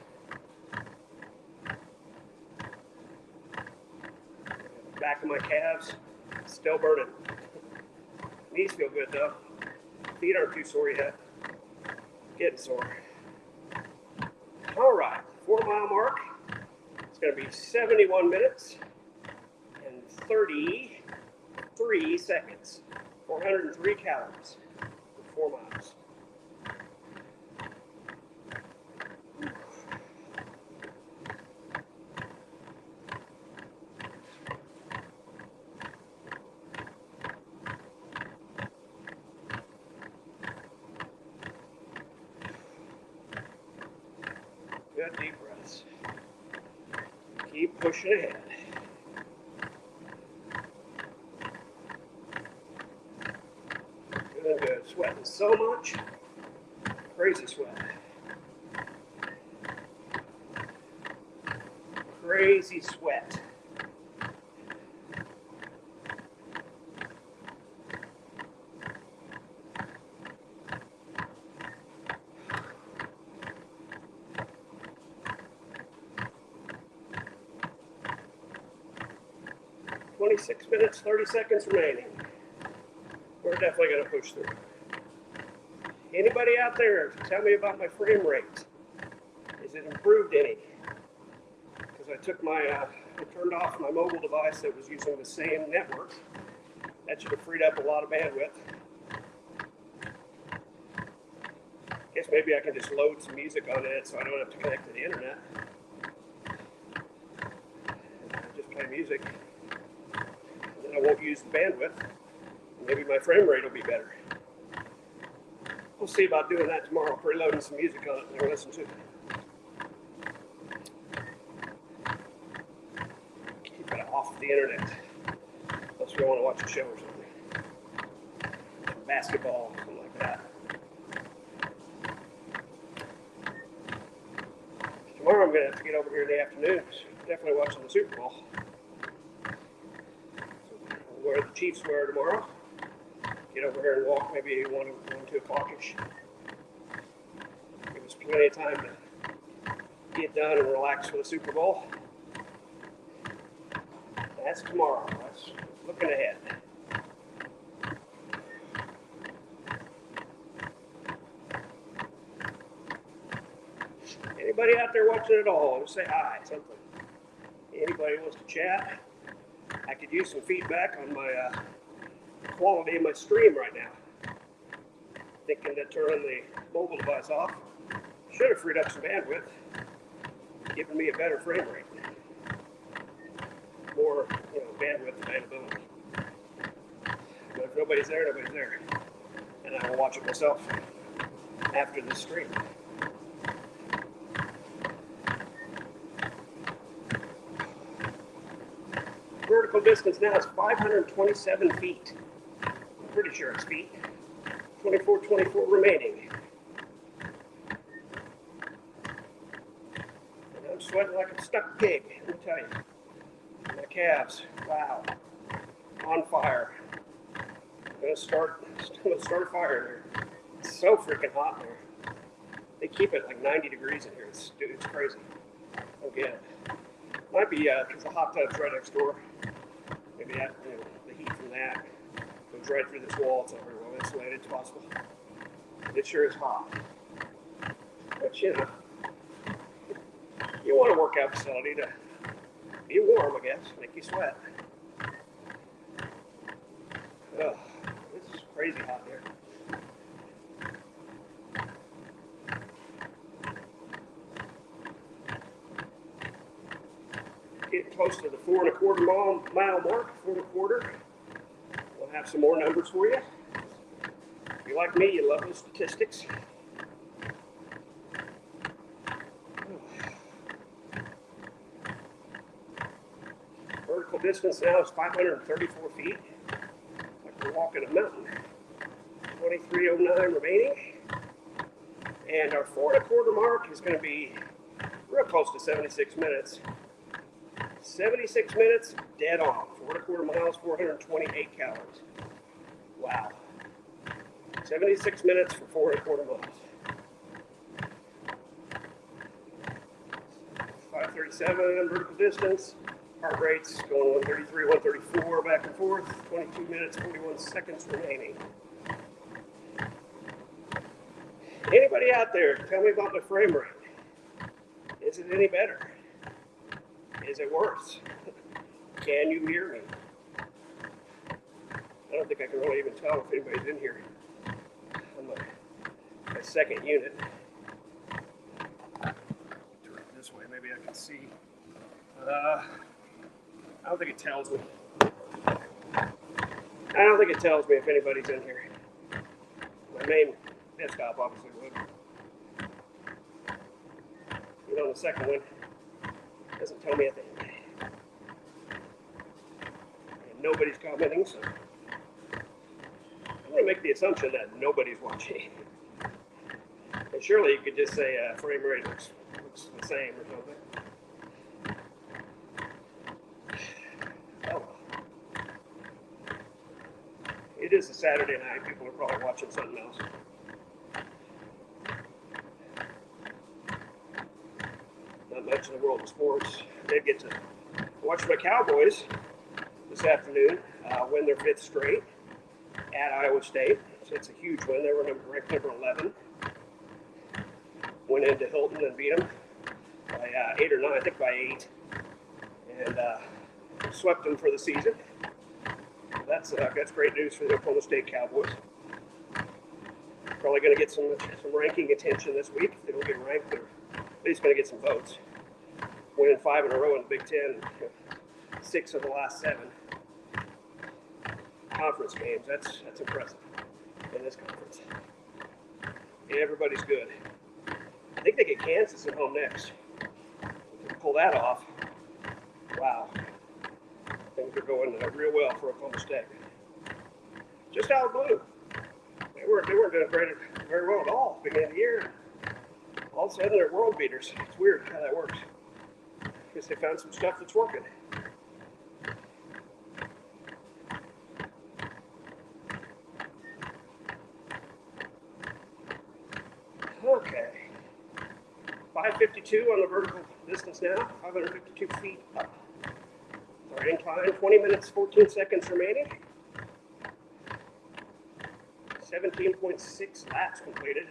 Back of my calves, still burning. Knees feel good though. Feet aren't too sore yet. Getting sore. All right, 4-mile mark. It's going to be 71 minutes and 33 seconds. 403 calories for 4 miles. Good deep breaths. Keep pushing ahead. Doing good. Sweating so much. Crazy sweat. crazy sweat. "26 minutes, 30 seconds remaining." We're definitely going to push through. Anybody out there, tell me about my frame rate. Is it improved any? Because I took I turned off my mobile device that was using the same network. That should have freed up a lot of bandwidth. Guess maybe I can just load some music on it so I don't have to connect to the internet. Just play music. And then I won't use the bandwidth. Maybe my frame rate will be better. We'll see about doing that tomorrow, preloading some music on it and listen to it. Keep it off the internet. Unless we want to watch a show or something. Basketball, something like that. Tomorrow I'm going to have to get over here in the afternoons. Definitely watching the Super Bowl. So I'll wear the Chiefs wear tomorrow. Get over here and walk maybe 1, 2 o'clock-ish. Give us plenty of time to get done and relax for the Super Bowl. That's tomorrow. That's looking ahead. Anybody out there watching at all? Just say hi, something. Anybody wants to chat? I could use some feedback on my quality of my stream right now. Thinking that turning the mobile device off should have freed up some bandwidth, giving me a better frame rate, more bandwidth availability. But if nobody's there, nobody's there, and I will watch it myself after the stream. Vertical distance now is 527 feet. Pretty sure it's feet. 24 remaining. And I'm sweating like a stuck pig, let me tell you. My calves, wow, on fire. I'm gonna start a fire in here. It's so freaking hot in here. They keep it like 90 degrees in here. It's crazy. Again, might be because the hot tub's right next door. Maybe that, the heat from that goes right through this wall. It's not very well insulated. It's possible. It sure is hot. But you want a workout facility to be warm, I guess, make you sweat. Ugh, this is crazy hot here. Getting close to the 4 1/4 mile mark, 4 1/4. We'll have some more numbers for you. If you're like me, you love those statistics. Vertical distance now is 534 feet. Like we're walking a mountain. 23:09 remaining. And our 4 1/4 mark is going to be real close to 76 minutes. 76 minutes, dead on. 4 1/4 miles, 428 calories. Wow. 76 minutes for 4 1/4 miles. 537 vertical distance. Heart rate's going 133, 134, back and forth. 22 minutes, 41 seconds remaining. Anybody out there, tell me about my frame rate. Is it any better? Is it worse? Can you hear me? I don't think I can really even tell if anybody's in here on my second unit. Turn it this way, maybe I can see. I don't think it tells me. I don't think it tells me if anybody's in here. My main desktop obviously would. On the second one, doesn't tell me a thing. And nobody's commenting, so I'm going to make the assumption that nobody's watching. And surely you could just say frame rate looks the same or something. is a Saturday night. People are probably watching something else. Not much in the world of sports. They get to watch my Cowboys this afternoon win their 5th straight at Iowa State. So it's a huge win. They were ranked number 11. Went into Hilton and beat them by 8 or 9, I think by 8. And swept them for the season. That's great news for the Oklahoma State Cowboys. Probably going to get some ranking attention this week. If they don't get ranked, they're at least going to get some votes. Winning 5 in a row in the Big Ten, 6 of the last 7 conference games. That's impressive in this conference. Yeah, everybody's good. I think they get Kansas at home next. If they pull that off, wow. Things are going real well for Oklahoma State. Just out of the blue. They weren't doing very well at all at the beginning of the year. All of a sudden they're world beaters. It's weird how that works. Guess they found some stuff that's working. Okay. 552 on the vertical distance now. 552 feet up. Our incline, 20 minutes, 14 seconds remaining. 17.6 laps completed.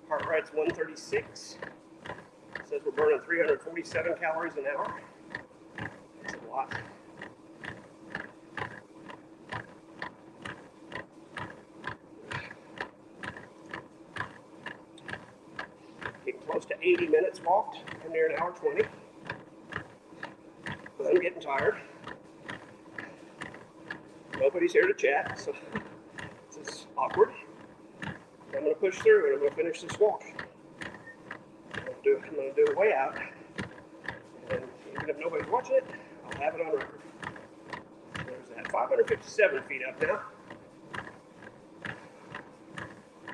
Heart rate's 136. It says we're burning 347 calories an hour. That's a lot. Getting close to 80 minutes walked. I'm near an hour 20. But I'm getting tired. Nobody's here to chat, so this is awkward. I'm going to push through and I'm going to finish this walk. I'm going to do a way out. And even if nobody's watching it, I'll have it on record. There's that. 557 feet up now.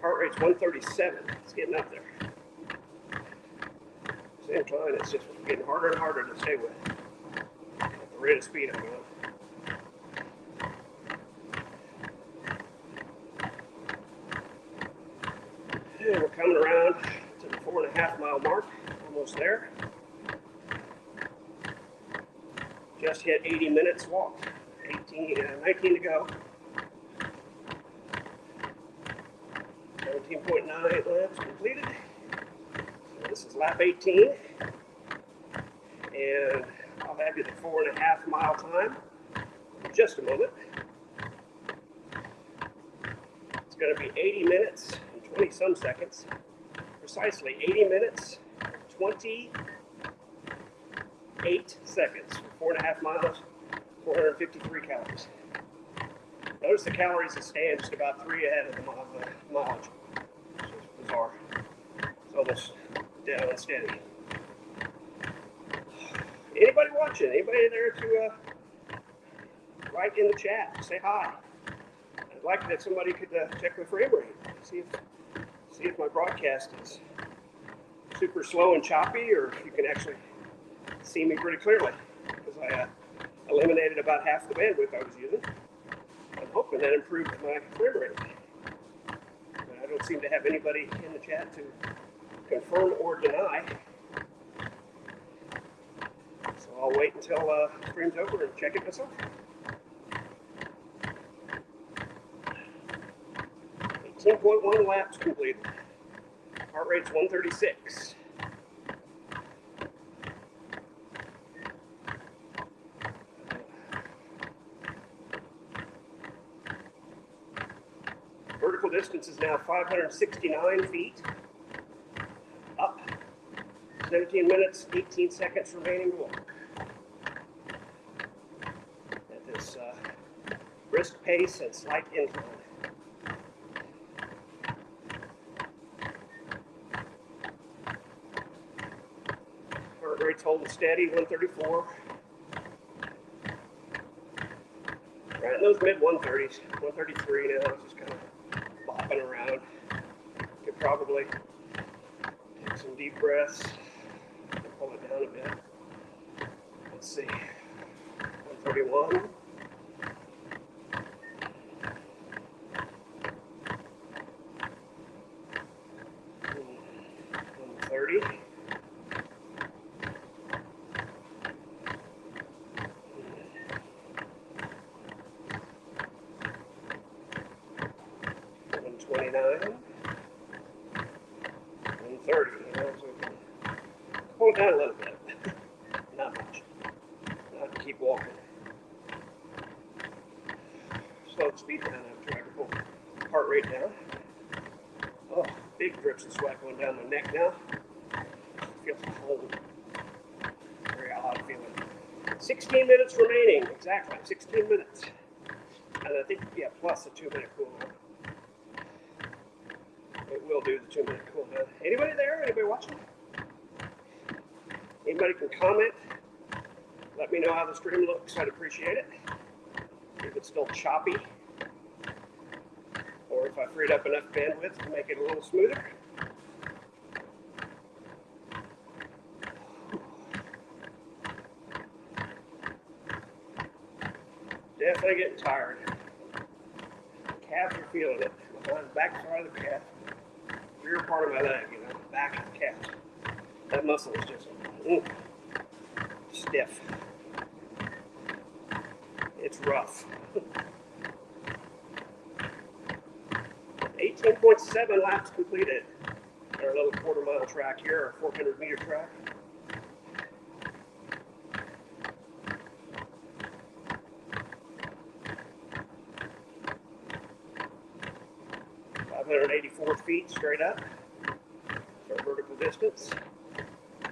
Heart rate's 137. It's getting up there. Same time, it's just getting harder and harder to stay with. At the rate of speed I'm going. And we're coming around to the 4.5 mile mark, almost there. Just hit 80 minutes walked, 19 to go. 17.98 laps completed. So this is lap 18. And I'll have you the 4.5 mile time in just a moment. It's going to be 80 minutes. 20 some seconds, precisely 80 minutes, 28 seconds for 4.5 miles, 453 calories. Notice the calories that stand just about 3 ahead of the mileage. It's just bizarre. It's almost down and steady. Anybody watching? Anybody there to write in the chat? Say hi. I'd like that somebody could check the frame rate. See if my broadcast is super slow and choppy, or if you can actually see me pretty clearly, because I eliminated about half the bandwidth I was using. I'm hoping that improved my frame rate. But I don't seem to have anybody in the chat to confirm or deny. So I'll wait until the stream's over and check it myself. 18.1 laps completed. Heart rate's 136. Vertical distance is now 569 feet. Up. 17 minutes, 18 seconds remaining to walk. At this brisk pace and slight incline. Heart rate's holding steady, 134. Right in those mid 130s, 133 now, it's just kind of bopping around. Could probably take some deep breaths, pull it down a bit. Let's see, 131. 130. You know, so hold down a little bit. Not much. Not to keep walking. Slow the speed down. I'm trying to pull heart rate down. Oh, big drips of sweat going down my neck now. Feels cold. Very odd feeling. 16 minutes remaining. Exactly. 16 minutes. And I think, yeah, plus a 2-minute cool down. It will do the 2-minute cool down. Anybody there? Anybody watching? Anybody can comment. Let me know how the stream looks. I'd appreciate it. If it's still choppy, or if I freed up enough bandwidth to make it a little smoother. Definitely getting tired. Calves are feeling it. Behind the back side of the calf. Rear part of my leg, you know, back of the calf. That muscle is just stiff. It's rough. 18.7 laps completed. Our little quarter-mile track here, our 400-meter track. Feet straight up. Our vertical distance.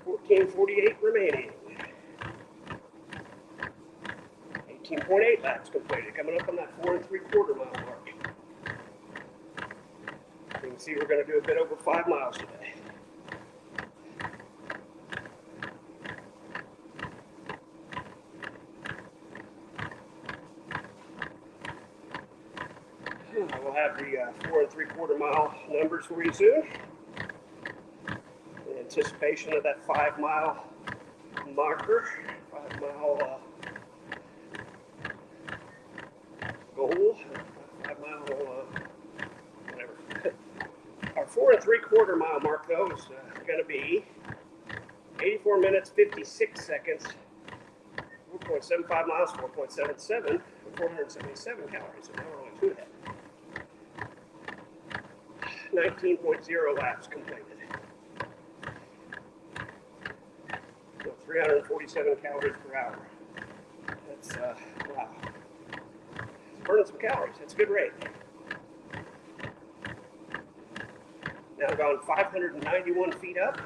14:48 remaining. 18.8 laps completed. Coming up on that 4 3/4 mile mark. You can see we're going to do a bit over 5 miles today. We'll have the 4 3/4 mile numbers for you soon. In anticipation of that 5 mile marker, 5 mile goal, 5 mile whatever. Our 4 3/4 mile mark though is going to be 84 minutes 56 seconds, 4.75 miles, 4.77, 477 calories. So now we're only 2 ahead. 19.0 laps completed. So 347 calories per hour. That's, wow. It's burning some calories. That's a good rate. Now I've gone 591 feet up.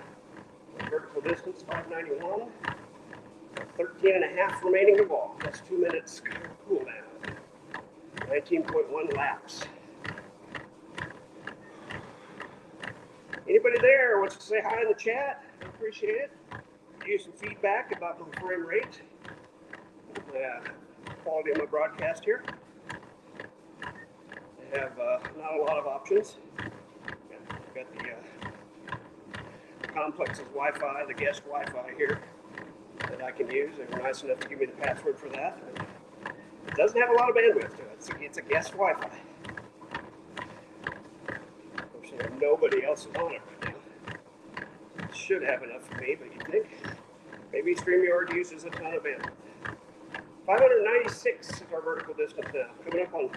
Vertical distance, 591. 13 and a half remaining to walk. That's 2 minutes cool down. 19.1 laps. Anybody there wants to say hi in the chat? I appreciate it. Give some feedback about my frame rate, quality of my broadcast here. I have not a lot of options. I've got the complex's Wi-Fi, the guest Wi-Fi here that I can use. They were nice enough to give me the password for that. It doesn't have a lot of bandwidth to it. It's a guest Wi-Fi. Nobody else is on it right now. It should have enough for me, but you think? Maybe StreamYard uses a ton of bandwidth. 596 is our vertical distance now. Coming up on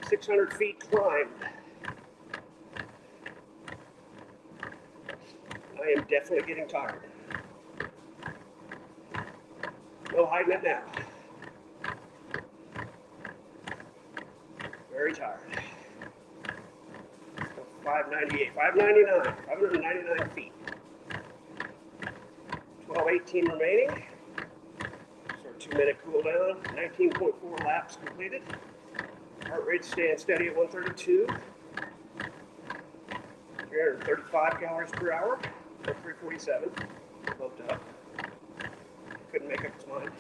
600 feet climbed. I am definitely getting tired. No hiding it now. Very tired. 598, 599, 599 feet. 12:18 remaining. So 2-minute cool down. 19.4 laps completed. Heart rate staying steady at 132. 335 calories per hour. 347. Bumped up. Couldn't make up its mind.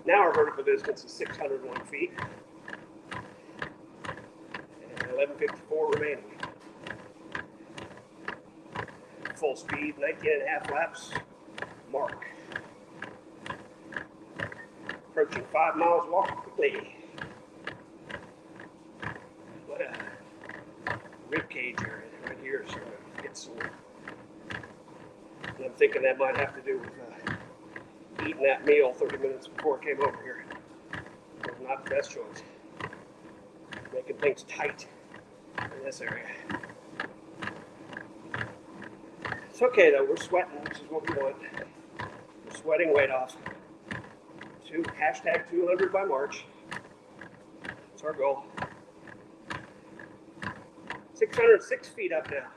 Now our vertical distance is 601 feet. 11:54 remaining. Full speed, 19 and a half laps mark. Approaching 5 miles walk quickly. What a rib cage area right here, so it gets sore. And I'm thinking that might have to do with eating that meal 30 minutes before I came over here. It was not the best choice. Making things tight. in this area. It's okay though, we're sweating, which is what we want. We're sweating weight off. Hashtag 200 by March. That's our goal. 606 feet up now.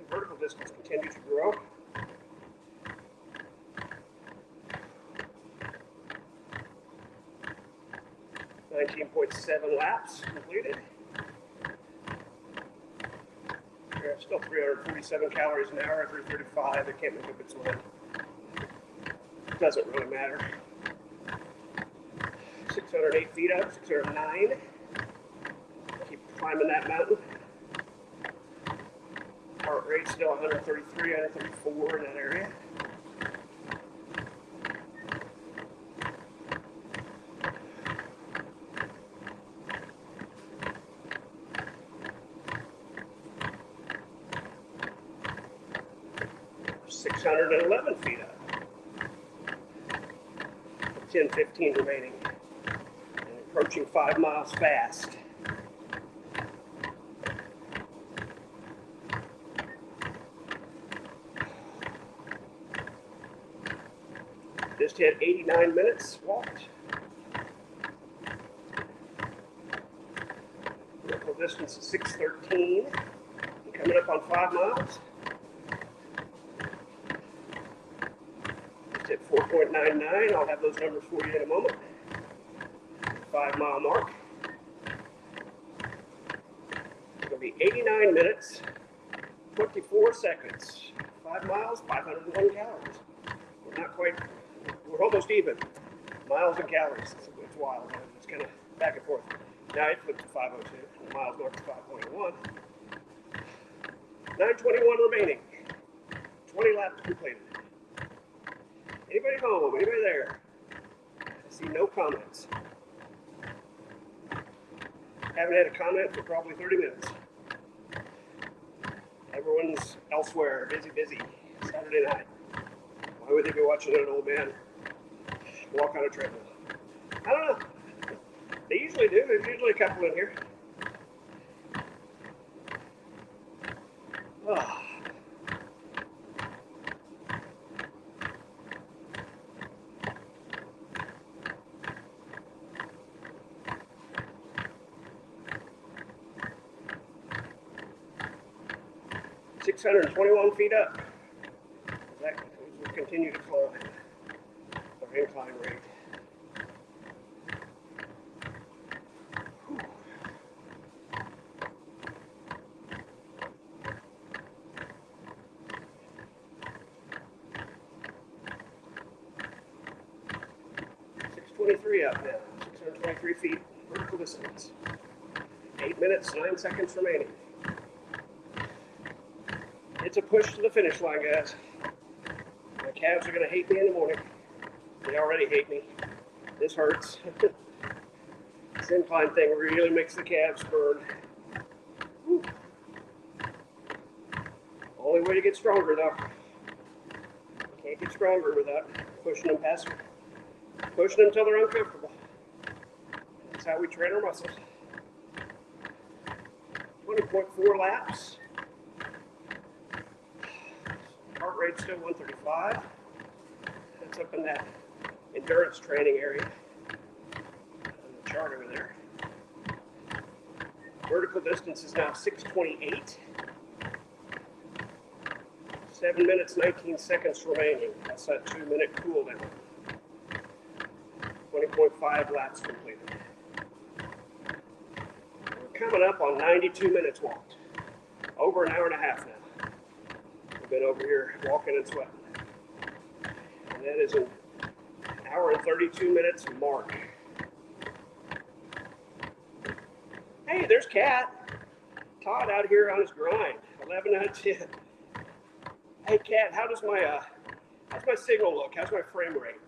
Vertical distance continues to grow. .7 laps completed. We're still 347 calories an hour, 335. I can't make up its mind. Doesn't really matter. 608 feet up, 609. Keep climbing that mountain. Heart rate still 133, 134 in that area. .611 feet up. 10:15 remaining. And approaching 5 miles fast. Just hit 89 minutes walked. Vertical distance is 613. Coming up on 5 miles. Just hit 4.99. I'll have those numbers for you in a moment. 5 mile mark. It's going to be 89 minutes, 24 seconds. 5 miles, 501 calories. We're not quite. We're almost even. Miles and calories. It's wild. It's kind of back and forth. Now it flipped to 502. The miles marked to 5.1. 9:21 remaining. 20 laps completed. Anybody home? Anybody there? I see no comments. Haven't had a comment for probably 30 minutes. Everyone's elsewhere. Busy. Saturday night. Why would they be watching an old man walk on a treadmill? I don't know. They usually do. There's usually a couple in here. Oh. .621 feet up. That will continue to climb. Our incline rate. 623 up now. 623 feet vertical distance. 8 minutes, 9 seconds remaining. It's a push to the finish line, guys. My calves are going to hate me in the morning. They already hate me. This hurts. This incline thing really makes the calves burn. Whew. Only way to get stronger, though. Can't get stronger without pushing them past them. Pushing them until they're uncomfortable. That's how we train our muscles. 20.4 laps. Heart rate still 135. That's up in that endurance training area on the chart over there. Vertical distance is now 628. 7 minutes, 19 seconds remaining. That's that 2-minute cool down. 20.5 laps completed. We're coming up on 92 minutes walked. Over an hour and a half now. We've been over here walking and sweating. And that is an hour and 32 minutes mark. Hey, there's Cat. Todd out here on his grind. 11 out of 10. Hey, Cat, how's my signal look? How's my frame rate?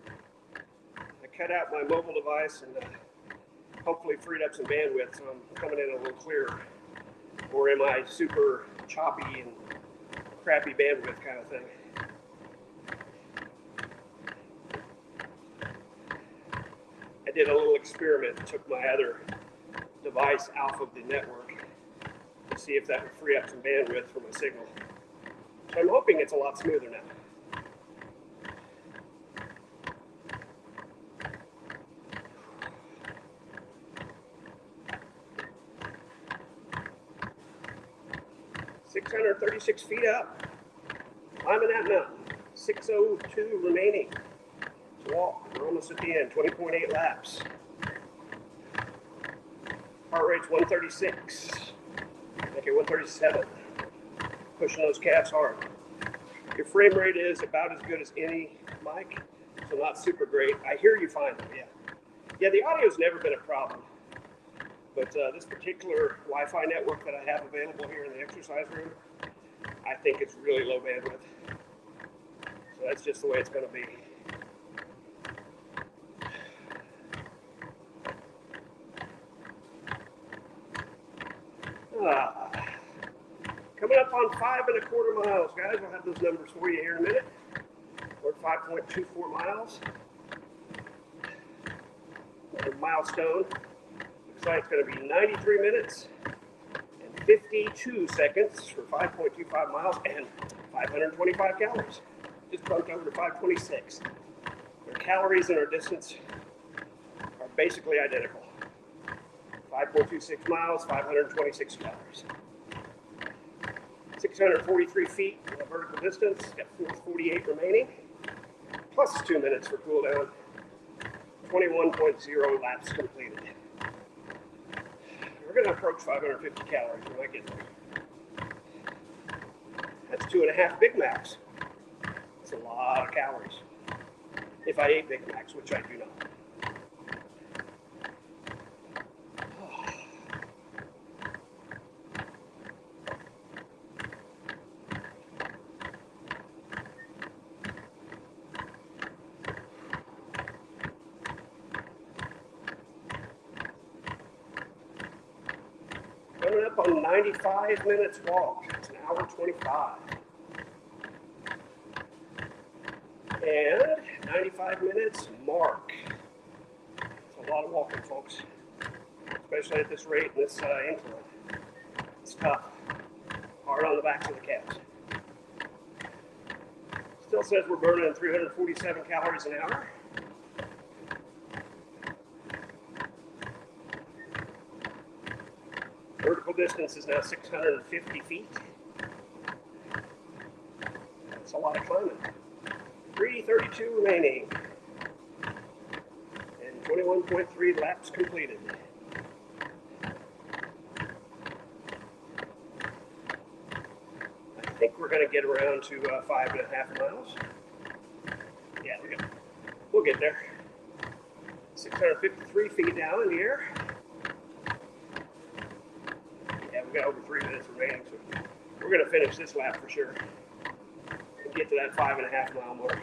I cut out my mobile device and hopefully freed up some bandwidth, so I'm coming in a little clearer. Or am I super choppy and crappy bandwidth kind of thing? I did a little experiment and took my other device off of the network see if that would free up some bandwidth for my signal. So I'm hoping it's a lot smoother now. $636 feet up, climbing that mountain. 6:02 remaining to walk. We're almost at the end. 20.8 laps. Heart rate's 136. Okay, 137. Pushing those calves hard. Your frame rate is about as good as any mic, so not super great. I hear you fine though, yeah. Yeah, the audio's never been a problem. But this particular Wi-Fi network that I have available here in the exercise room, I think it's really low bandwidth. So that's just the way it's going to be. Coming up on 5.25 miles, guys. We'll have those numbers for you here in a minute. We're at 5.24 miles. Another milestone. Looks like it's going to be 93 minutes and 52 seconds for 5.25 miles and 525 calories. Just bumped over to 526. Our calories and our distance are basically identical. 5.26 miles, 526 calories. 643 feet in the vertical distance, got 448 remaining, plus 2 minutes for cool down. 21.0 laps completed. We're going to approach 550 calories. We might get there. That's 2.5 Big Macs. That's a lot of calories. If I ate Big Macs, which I do not. Coming up on 95 minutes walk. It's an hour 25. And 95 minutes mark. It's a lot of walking, folks. Especially at this rate and this incline. It's tough. Hard on the backs of the calves. Still says we're burning 347 calories an hour. Vertical distance is now 650 feet. That's a lot of climbing. 332 remaining. And 21.3 laps completed. I think we're going to get around to 5.5 miles. Yeah, we'll get there. 653 feet now in the air. We got over 3 minutes remaining, so we're going to finish this lap for sure and get to that 5.5 mile mark.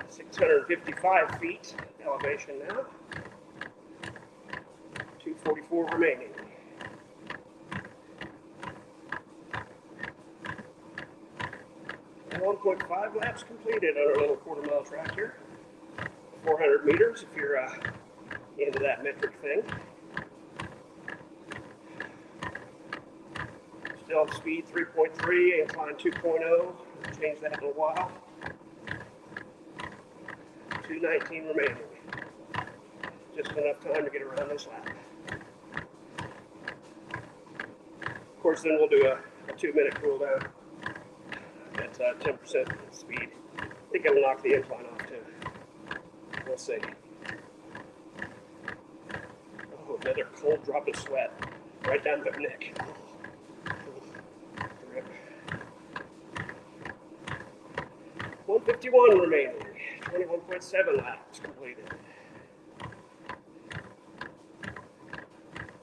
$655 feet elevation now. 244 remaining. 1.5 laps completed on our little quarter-mile track here. 400 meters if you're into that metric thing. Still speed 3.3, incline 2.0. We'll change that in a while. 2:19 remaining. Just enough time to get around this lap. Of course, then we'll do a 2-minute cool down. At 10% speed. I think it'll knock the incline off too. We'll see. Oh, another cold drop of sweat right down the neck. 151 remaining. 21.7 laps completed.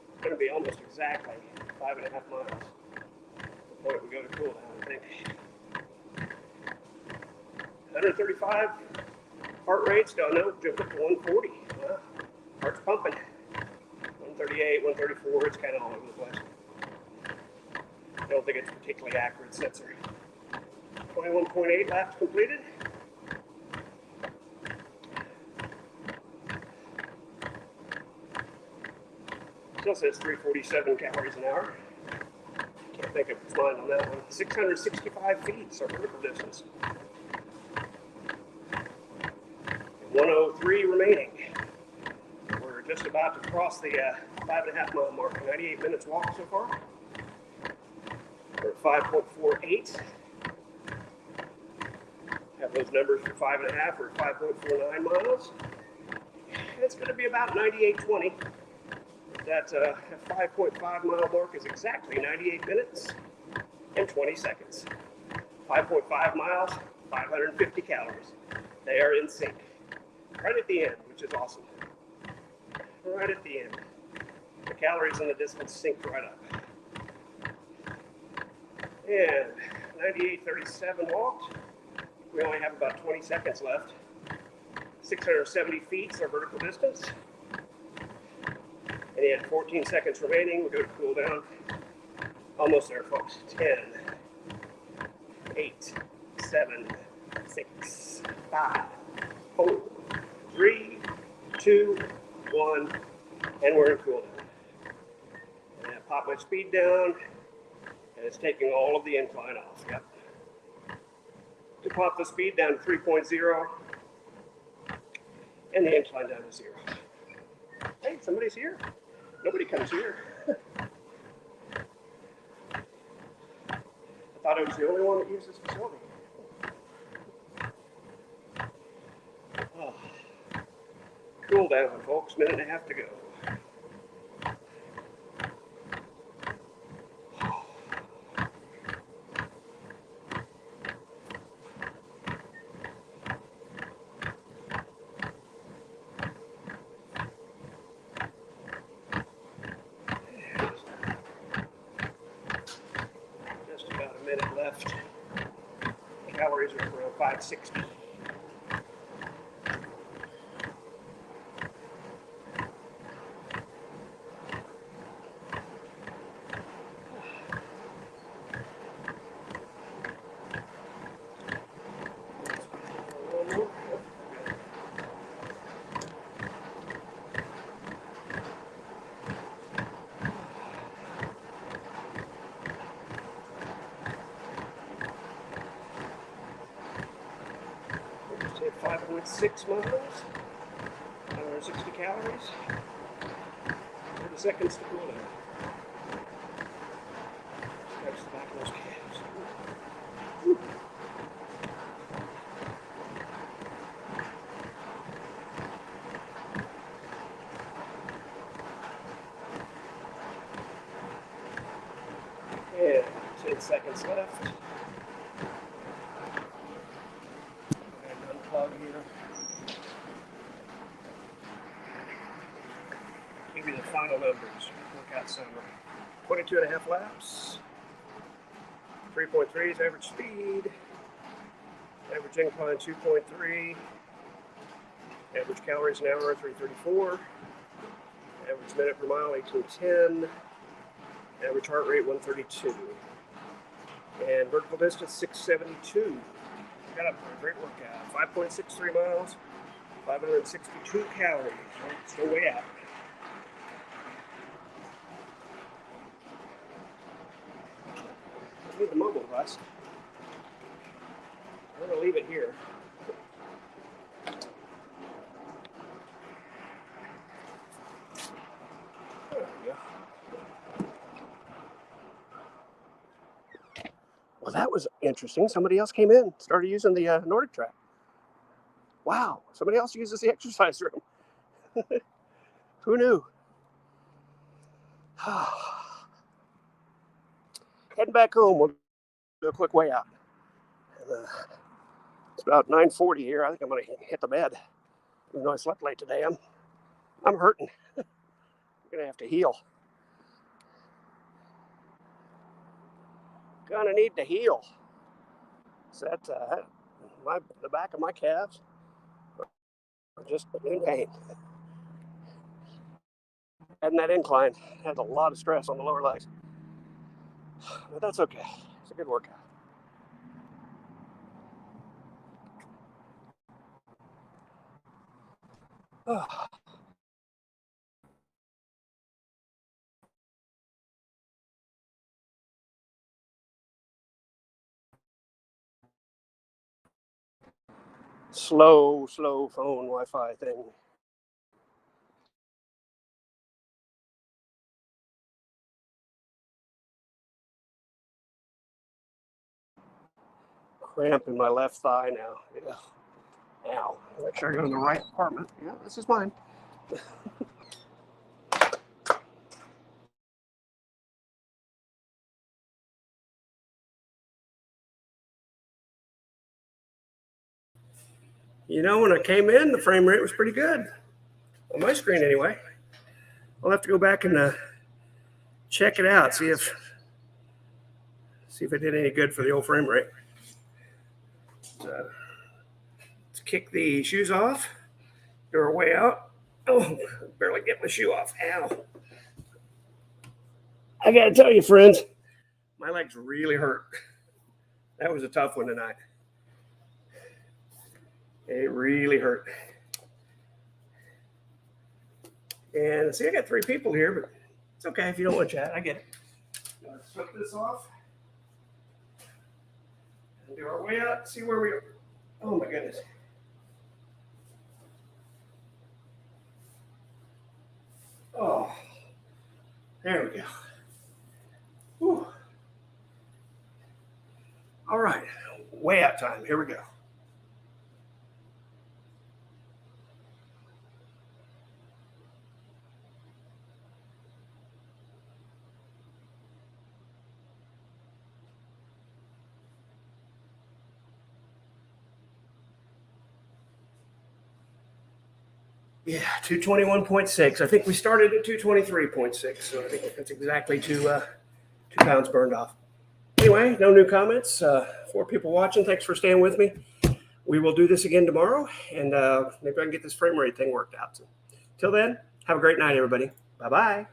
It's going to be almost exactly 5.5 miles. The point we go to cool down, I think. 135 heart rate, still no, jumped up to 140. Heart's pumping. 138, 134, it's kind of all over the place. I don't think it's a particularly accurate sensor. 21.8 laps completed. Still says 347 calories an hour. Can't think of mine on that one. 665 feet, so vertical distance. 103 remaining. We're just about to cross the 5.5 mile mark. 98 minutes walk so far. We're at 5.48. Have those numbers for 5.5 or 5.49 miles. And it's going to be about 98.20. That 5.5 mile mark is exactly 98 minutes and 20 seconds. 5.5 miles, 550 calories. They are in sync. Right at the end, which is awesome. Right at the end. The calories and the distance sync right up. And 98.37 walked. We only have about 20 seconds left. 670 feet is our vertical distance. And you have 14 seconds remaining. We'll go to cool down. Almost there, folks. 10, 8, 7, 6, 5, 4, 3, 2, 1, and we're in cool down. And I pop my speed down, and it's taking all of the incline off. Yep. To pop the speed down to 3.0, and the incline down to 0. Hey, somebody's here. Nobody comes here. I thought I was the only one that used this facility. Oh. Cool down, folks. Minute and a half to go. Minute left. Calories are around 560. Say 5.6 miles, 160 calories, 30 seconds to cool down. Stretch the back of those calves. Woo. And 10 seconds left. Unplug here. Give you the final numbers. Workout summary. 22.5 laps. 3.3 is average speed. Average incline 2.3. Average calories an hour 334. Average minute per mile 1810. Average heart rate 132. And vertical distance 672. Got up for a great workout. 5.63 miles, 562 calories. Still way out. I need the mobile bus. I'm going to leave it here. There we go. Well, that was interesting. Somebody else came in, started using the Nordic track. Wow, somebody else uses the exercise room. Who knew? Heading back home, we'll do a quick way out. It's about 9:40 here. I think I'm going to hit the bed. Even though I slept late today, I'm hurting. I'm going to have to heal. Gonna need to heal. So that the back of my calves are just in pain. And that incline has a lot of stress on the lower legs. But that's okay. It's a good workout. Oh. Slow phone Wi-Fi thing. Cramp in my left thigh now. Yeah. Ow. Make sure I go in the right apartment. Yeah, this is mine. You know, when I came in, the frame rate was pretty good. On my screen, anyway. I'll have to go back and check it out, see if it did any good for the old frame rate. Let's kick the shoes off. Do our way out. Oh, barely get my shoe off. Ow. I got to tell you, friends, my legs really hurt. That was a tough one tonight. It really hurt. And see, I got 3 people here, but it's okay if you don't want to chat. I get it. Let's flip this off. And do our way out. See where we are. Oh, my goodness. Oh, there we go. Whew. All right, way out time. Here we go. Yeah, 221.6. I think we started at 223.6, so I think that's exactly 2 pounds burned off. Anyway, no new comments. 4 people watching. Thanks for staying with me. We will do this again tomorrow, and maybe I can get this frame rate thing worked out. So, till then, have a great night, everybody. Bye-bye.